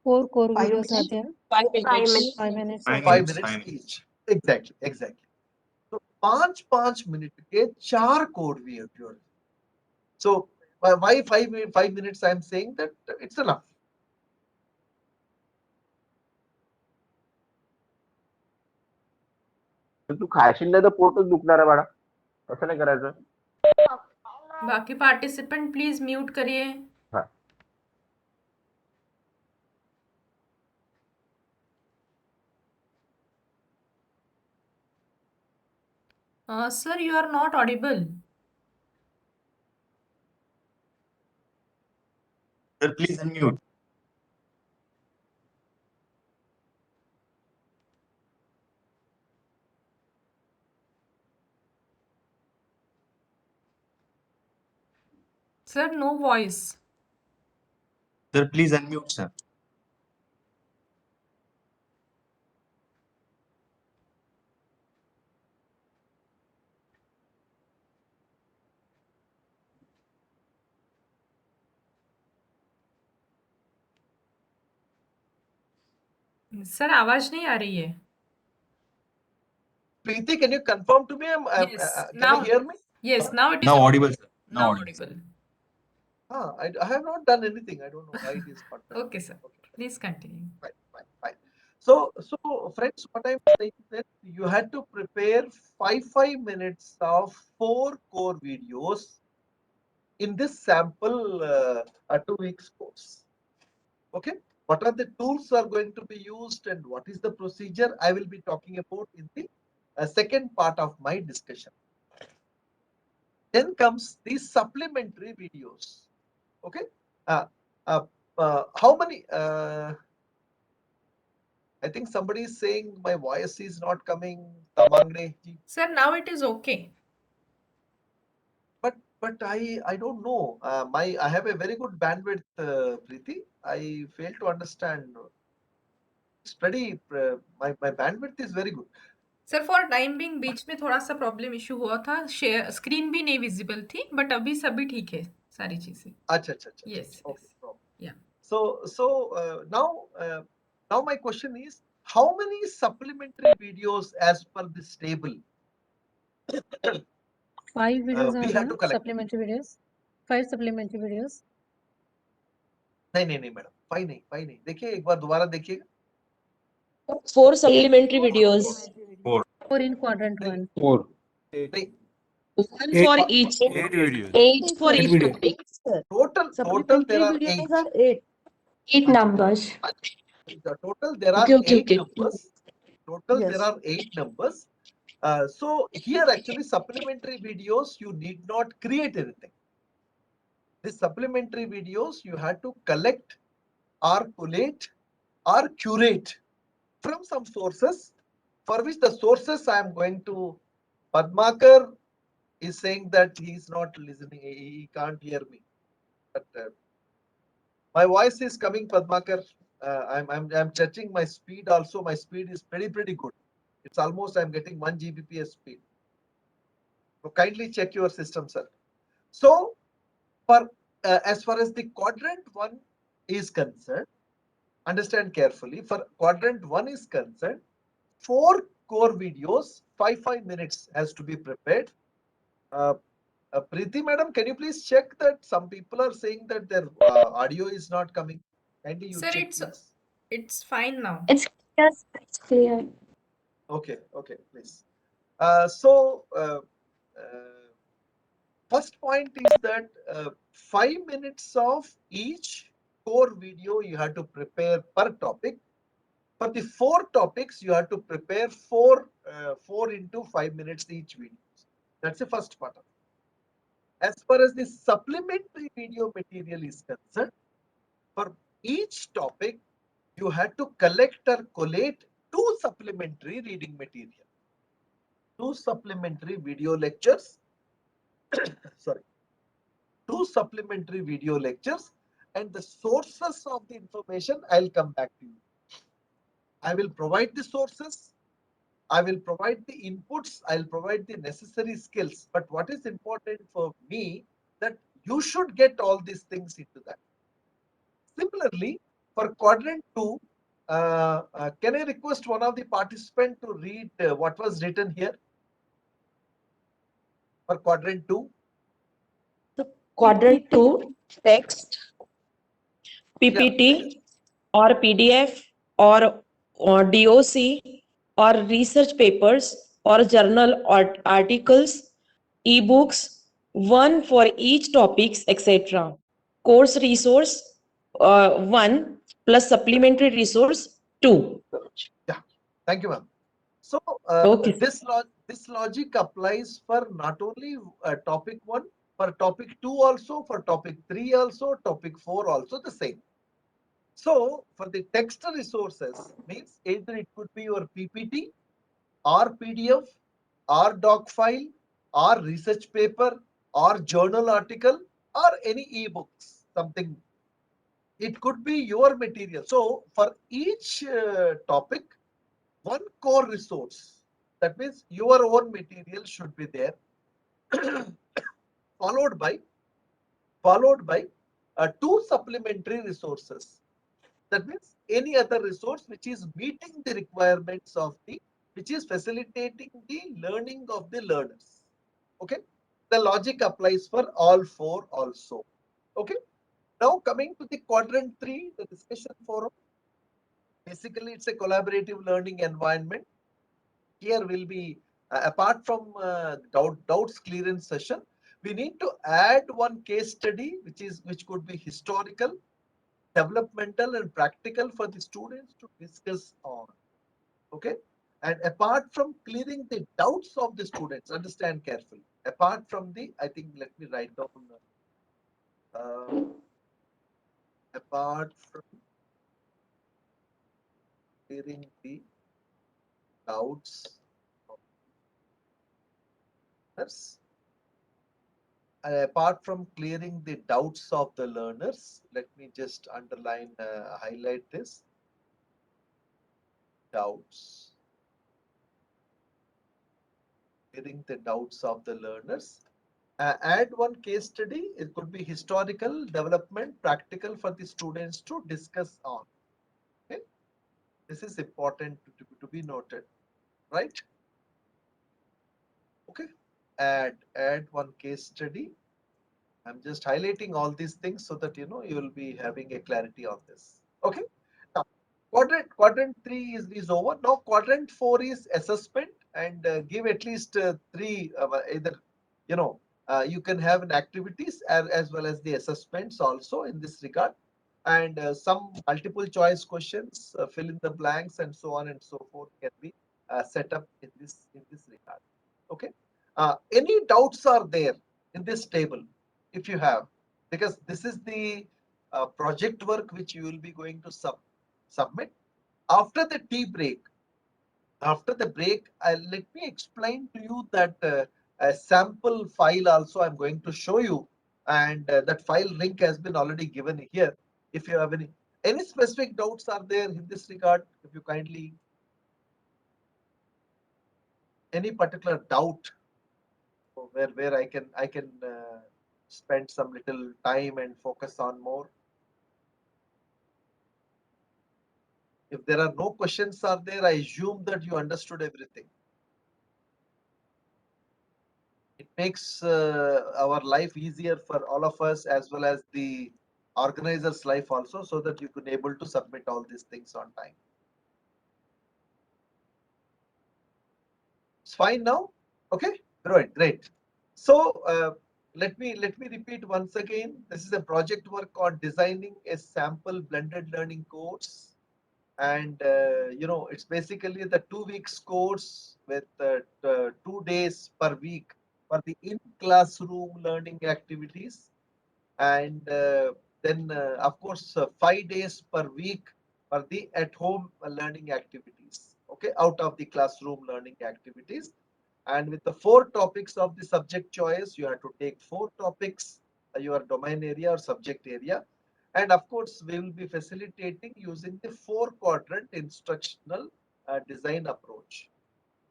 [SPEAKER 4] 4 core
[SPEAKER 5] 5
[SPEAKER 4] videos are
[SPEAKER 5] minutes?
[SPEAKER 4] there.
[SPEAKER 2] 5
[SPEAKER 10] 5
[SPEAKER 2] minutes.
[SPEAKER 10] minutes.
[SPEAKER 4] 5 minutes.
[SPEAKER 1] 5
[SPEAKER 4] okay.
[SPEAKER 1] minutes each. Exactly, exactly. So 5 minute के 4 code videos. So why 5 minutes? I'm saying that it's enough.
[SPEAKER 8] तू खाशील नाही तर पोटच दुखणार आहे बाळा कसं नाही करायचं
[SPEAKER 12] बाकी पार्टिसिपेंट प्लीज म्यूट करिए.
[SPEAKER 8] हा
[SPEAKER 12] Sir, you are not audible.
[SPEAKER 4] Sir, please unmute.
[SPEAKER 12] Sir, no voice.
[SPEAKER 4] Sir, please unmute, sir.
[SPEAKER 12] Sir, आवाज नहीं आ रही है.
[SPEAKER 1] Preeti, can you confirm to me?
[SPEAKER 12] Yes,
[SPEAKER 1] Can
[SPEAKER 12] now-
[SPEAKER 1] you hear me?
[SPEAKER 12] Yes, now it is
[SPEAKER 4] Now
[SPEAKER 12] okay.
[SPEAKER 4] audible, sir.
[SPEAKER 12] Now
[SPEAKER 4] audible.
[SPEAKER 12] audible.
[SPEAKER 1] I have not done anything. I don't know why it is not done.
[SPEAKER 12] Okay, sir. Please continue.
[SPEAKER 1] Fine. So friends, what I'm saying is that you had to prepare 5 minutes of 4 core videos in this sample 2 weeks course. Okay. What are the tools are going to be used and what is the procedure? I will be talking about in the second part of my discussion. Then comes the supplementary videos. Okay. How many? I think somebody is saying my voice is not coming. Tamangre ji.
[SPEAKER 12] Sir, now it is okay.
[SPEAKER 1] But I don't know. I have a very good bandwidth, Preeti. I fail to understand. Study my bandwidth is very good.
[SPEAKER 12] Sir for time being बीच में थोड़ा सा problem issue हुआ था. Share screen भी नहीं visible थी but अभी सभी ठीक है सारी चीजें.
[SPEAKER 1] अच्छा.
[SPEAKER 12] Yes,
[SPEAKER 1] Okay.
[SPEAKER 12] yes.
[SPEAKER 1] Problem.
[SPEAKER 12] Yeah.
[SPEAKER 1] So now my question is, how many supplementary videos as per this table
[SPEAKER 4] 5 videos
[SPEAKER 1] we
[SPEAKER 4] are
[SPEAKER 1] have
[SPEAKER 4] there.
[SPEAKER 1] to collect?
[SPEAKER 4] Supplementary videos. 5 supplementary videos.
[SPEAKER 1] नहीं madam 5 नहीं देखिए एक बार दोबारा देखिएगा.
[SPEAKER 2] 4 supplementary videos.
[SPEAKER 4] 4 in quadrant 1.
[SPEAKER 9] 4
[SPEAKER 1] नहीं,
[SPEAKER 2] 1 for each.
[SPEAKER 9] 8 videos
[SPEAKER 2] 8 for each topic.
[SPEAKER 1] total there are 8.
[SPEAKER 10] 8 numbers.
[SPEAKER 1] The total there are
[SPEAKER 2] Okay.
[SPEAKER 1] 8 numbers. There are 8 numbers. So here actually supplementary videos you need not create anything. These supplementary videos you had to collect or collate or curate from some sources, for which the sources I am going to. Padmakar is saying that he is not listening, he can't hear me. But my voice is coming, Padmakar. I'm checking my speed also. My speed is pretty good. It's almost I'm getting 1 Gbps speed. So kindly check your system, sir. So for as far as the quadrant 1 is concerned, understand carefully. For quadrant 1 is concerned, 4 core videos, 5 minutes has to be prepared. Preeti madam, can you please check that some people are saying that their audio is not coming? Kindly you
[SPEAKER 12] Sir,
[SPEAKER 1] check, please.
[SPEAKER 12] it's fine now.
[SPEAKER 10] It's clear.
[SPEAKER 1] Okay, please. First point is that 5 minutes of each core video you have to prepare per topic. For the 4 topics, you have to prepare 4 into 5 minutes each video. That's the first part of it. As far as the supplementary video material is concerned, for each topic, you have to collect or collate 2 supplementary reading material, 2 supplementary video lectures, 2 supplementary video lectures, and the sources of the information, I'll come back to you. I will provide the sources, I will provide the inputs, I'll provide the necessary skills. But what is important for me, that you should get all these things into that. Similarly, For quadrant 2, can I request one of the participants to read what was written here for quadrant 2?
[SPEAKER 2] Quadrant 2, text, PPT or PDF or DOC or research papers or journal or articles, ebooks, one for each topics, etc. Course resource 1 plus supplementary resource 2.
[SPEAKER 1] Yeah, thank you, ma'am. So
[SPEAKER 2] Okay.
[SPEAKER 1] this logic applies for not only topic 1, for topic 2 also, for topic 3 also, topic 4 also the same. So for the text resources means either it could be your PPT or PDF or doc file or research paper or journal article or any ebooks, something. It could be your material. So for each topic, one core resource, that means your own material should be there, followed by 2 supplementary resources. That means any other resource which is meeting the requirements of which is facilitating the learning of the learners. Okay, the logic applies for all 4 also. Okay, now coming to the quadrant 3, the discussion forum. Basically, it's a collaborative learning environment. Here will be apart from doubts clearance session, we need to add one case study which could be historical, developmental and practical for the students to discuss on. Okay, and apart from clearing the doubts of the students, understand carefully, apart from the, I think, let me write down apart from clearing the doubts of learners, apart from clearing the doubts of the learners, let me just underline, highlight this, doubts, clearing the doubts of the learners. Add one case study. It could be historical, development, practical for the students to discuss on. Okay, this is important to be noted, right? Okay, add one case study. I'm just highlighting all these things so that you will be having a clarity on this. Okay, now quadrant 3 is over. Now quadrant 4 is assessment, and give at least 3 either you can have an activities as well as the assessments also in this regard, and some multiple choice questions, fill in the blanks and so on and so forth can be set up in this regard. Okay, any doubts are there in this table if you have, because this is the project work which you will be going to submit after the tea break. After the break, let me explain to you that a sample file also I'm going to show you, and that file link has been already given here. If you have any specific doubts are there in this regard, if you kindly, any particular doubt where I can spend some little time and focus on more. If there are no questions are there, I assume that you understood everything. It makes our life easier for all of us as well as the organizer's life also, so that you can able to submit all these things on time. It's fine now. Okay, great. So let me repeat once again. This is a project work on designing a sample blended learning course, and it's basically the 2 weeks course with 2 days per week for the in classroom learning activities, and then of course 5 days per week for the at home learning activities, okay, out of the classroom learning activities. And with the 4 topics of the subject choice, you have to take 4 topics, your domain area or subject area. And of course, we will be facilitating using the 4 quadrant instructional design approach.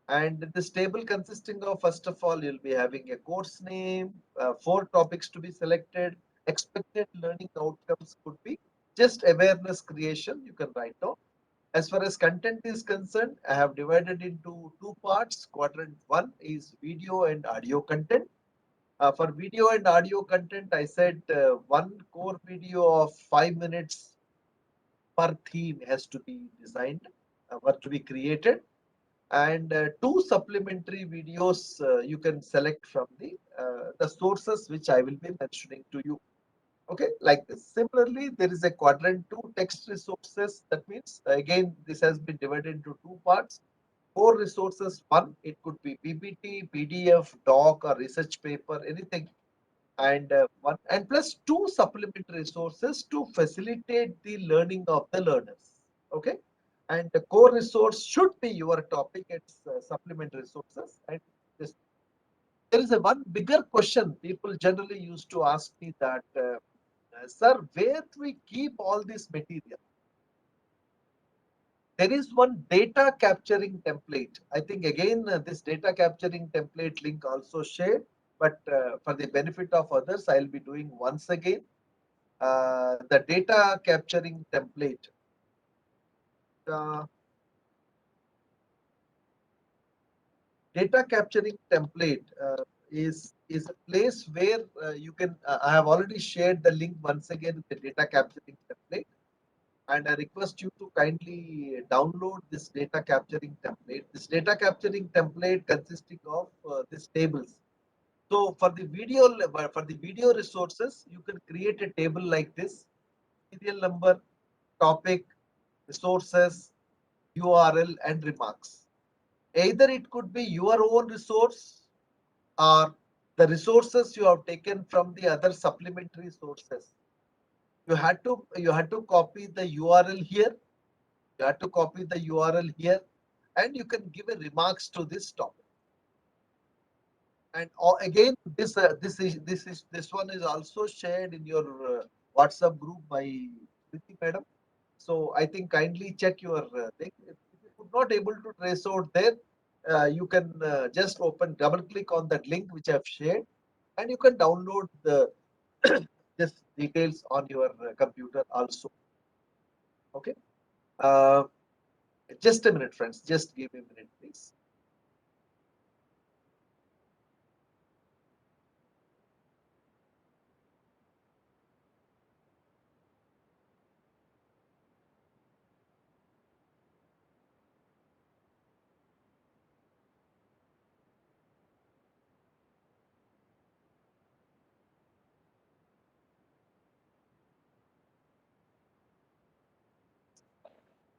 [SPEAKER 1] And this table consisting of, first of all, you'll be having a course name, 4 topics to be selected, expected learning outcomes could be just awareness creation you can write down. As far as content is concerned, I have divided into two parts. Quadrant 1 is video and audio content. For video and audio content, I said one core video of 5 minutes per theme has to be designed, or to be created, and two supplementary videos you can select from the sources which I will be mentioning to you. Okay, like this. Similarly, there is a quadrant 2 text resources. That means again this has been divided into two parts. Core resources 1, it could be PPT, PDF, doc, or research paper, anything, and one and plus two supplementary resources to facilitate the learning of the learners. Okay, and the core resource should be your topic. It's supplementary resources. And this, there is a one bigger question people generally used to ask me that. Sir, where do we keep all this material? There is one data capturing template. I think again this data capturing template link also shared, but for the benefit of others, I'll be doing once again. The data capturing template. Data capturing template is a place where you can. I have already shared the link once again. The data capturing template. And I request you to kindly download this data capturing template. This data capturing template consisting of these tables. So for the video resources, you can create a table like this: serial number, topic, resources, URL, and remarks. Either it could be your own resource or the resources you have taken from the other supplementary sources. You had to copy the URL here. You have to copy the URL here, and you can give a remarks to this topic. And again, this one is also shared in your WhatsApp group by Priti Madam. So I think kindly check your thing. If you could not able to trace out there, you can just double click on that link which I have shared, and you can download the this details on your computer also. Okay. Just a minute, friends. Just give me a minute, please.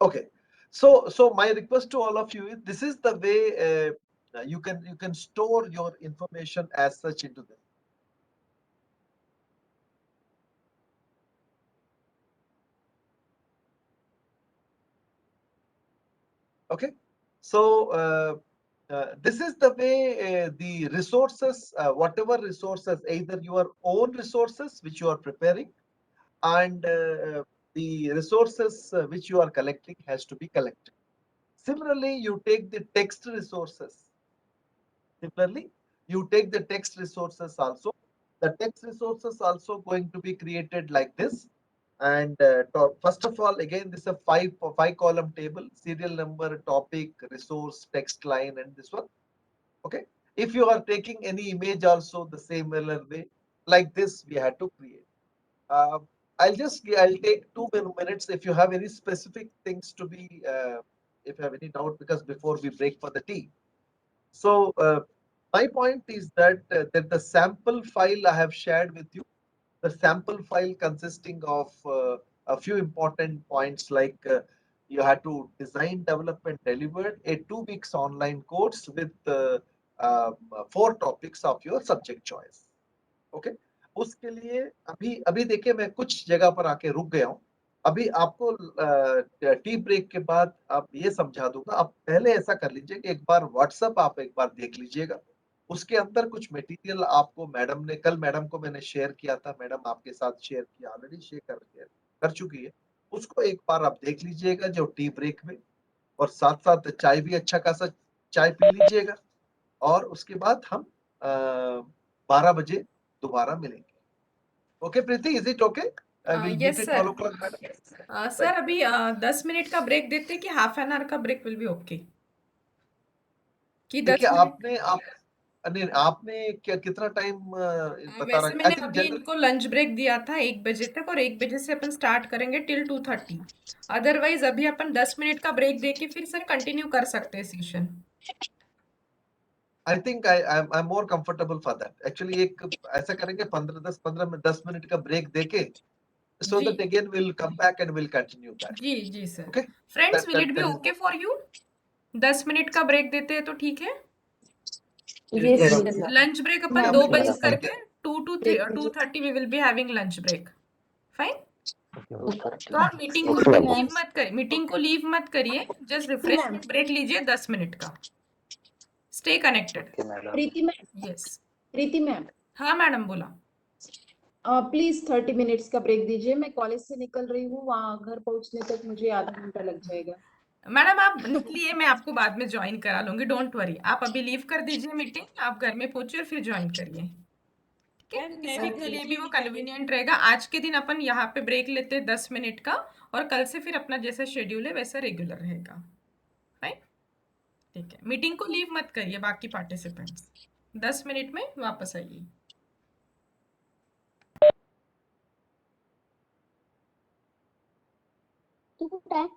[SPEAKER 1] Okay. So my request to all of you is, this is the way you can store your information as such into this. Okay. So this is the way the resources, whatever resources, either your own resources which you are preparing, and the resources which you are collecting has to be collected. Similarly, you take the text resources. Similarly, you take the text resources also. The text resources also going to be created like this. And first of all, again, this is a five column table: serial number, topic, resource, text line, and this one. Okay. If you are taking any image also, the same way, like this, we had to create. I'll take 2 minutes if you have any specific things to be, if you have any doubt, because before we break for the tea. So my point is that the sample file I have shared with you, the sample file consisting of a few important points, like you had to design, develop, and deliver a 2 weeks online course with 4 topics of your subject choice. Okay. उसके लिए अभी देखिए, मैं कुछ जगह पर आके रुक गया हूँ. अभी आपको टी ब्रेक के बाद आप ये समझा दूंगा. आप पहले ऐसा कर लीजिए कि एक बार व्हाट्सएप आप एक बार देख लीजिएगा. उसके अंदर कुछ मटेरियल आपको मैडम ने, कल मैडम को मैंने शेयर किया था, मैडम आपके साथ शेयर किया, ऑलरेडी शेयर कर चुकी है. उसको एक बार आप देख लीजिएगा जो टी ब्रेक में, और साथ साथ चाय भी अच्छा खासा चाय पी लीजिएगा, और उसके बाद हम 12 बजे दोबारा मिलेंगे. Okay Preeti, is it okay? we'll meet
[SPEAKER 12] yes
[SPEAKER 1] at
[SPEAKER 12] sir
[SPEAKER 1] 12 o'clock, madam.
[SPEAKER 12] Sir अभी 10 मिनट का ब्रेक देते कि हाफ एन आवर का ब्रेक विल बी ओके कि 10
[SPEAKER 1] देखिए
[SPEAKER 12] मिनट
[SPEAKER 1] नहीं आपने क्या कितना टाइम बता रहा
[SPEAKER 12] वैसे
[SPEAKER 1] है?
[SPEAKER 12] मैंने
[SPEAKER 1] I think
[SPEAKER 12] अभी इनको लंच ब्रेक दिया था 1 बजे तक और 1 बजे से अपन स्टार्ट करेंगे टिल 2:30 अदरवाइज अभी अपन 10 मिनट का ब्रेक देके फिर सर कंटिन्यू कर सकते हैं session
[SPEAKER 1] I think I'm more comfortable for that. Actually एक ऐसा करेंगे 10 मिनट का ब्रेक देके so
[SPEAKER 12] जी
[SPEAKER 1] that again we'll come back and we'll continue that.
[SPEAKER 12] जी जी sir
[SPEAKER 1] Okay?
[SPEAKER 12] Friends will
[SPEAKER 1] That
[SPEAKER 12] it be
[SPEAKER 1] that is
[SPEAKER 12] okay for you 10 minute का break देते हैं तो ठीक है
[SPEAKER 2] Yes,
[SPEAKER 12] लंच ब्रेक अपन
[SPEAKER 1] Yeah,
[SPEAKER 12] 2 बजे
[SPEAKER 1] madam.
[SPEAKER 12] करके 2 to 2:30 we will be having lunch break fine तो आप मीटिंग को लीव मत करिए मीटिंग को लीव मत करिए जस्ट रिफ्रेशमेंट ब्रेक लीजिए 10 मिनट का स्टे कनेक्टेड
[SPEAKER 6] प्रीति मैम
[SPEAKER 12] यस
[SPEAKER 6] प्रीति मैम
[SPEAKER 12] हाँ मैडम बोला
[SPEAKER 6] प्लीज 30 मिनट्स का ब्रेक दीजिए। मैं कॉलेज से निकल रही हूँ, वहां घर पहुंचने तक मुझे आधा घंटा लग जाएगा।
[SPEAKER 12] मैडम आप निकलिए मैं आपको बाद में ज्वाइन करा लूंगी डोंट वरी आप अभी लीव कर दीजिए मीटिंग आप घर में पहुंचे और फिर ज्वाइन करिए ठीक है किसी के लिए भी वो कन्वीनियंट रहेगा आज के दिन अपन यहाँ पे ब्रेक लेते हैं 10 मिनट का और कल से फिर अपना जैसा शेड्यूल है वैसा रेगुलर रहेगा राइट ठीक है मीटिंग को लीव मत करिए बाकी पार्टिसिपेंट्स 10 मिनट में वापस आइए
[SPEAKER 6] तू कुठे आहे?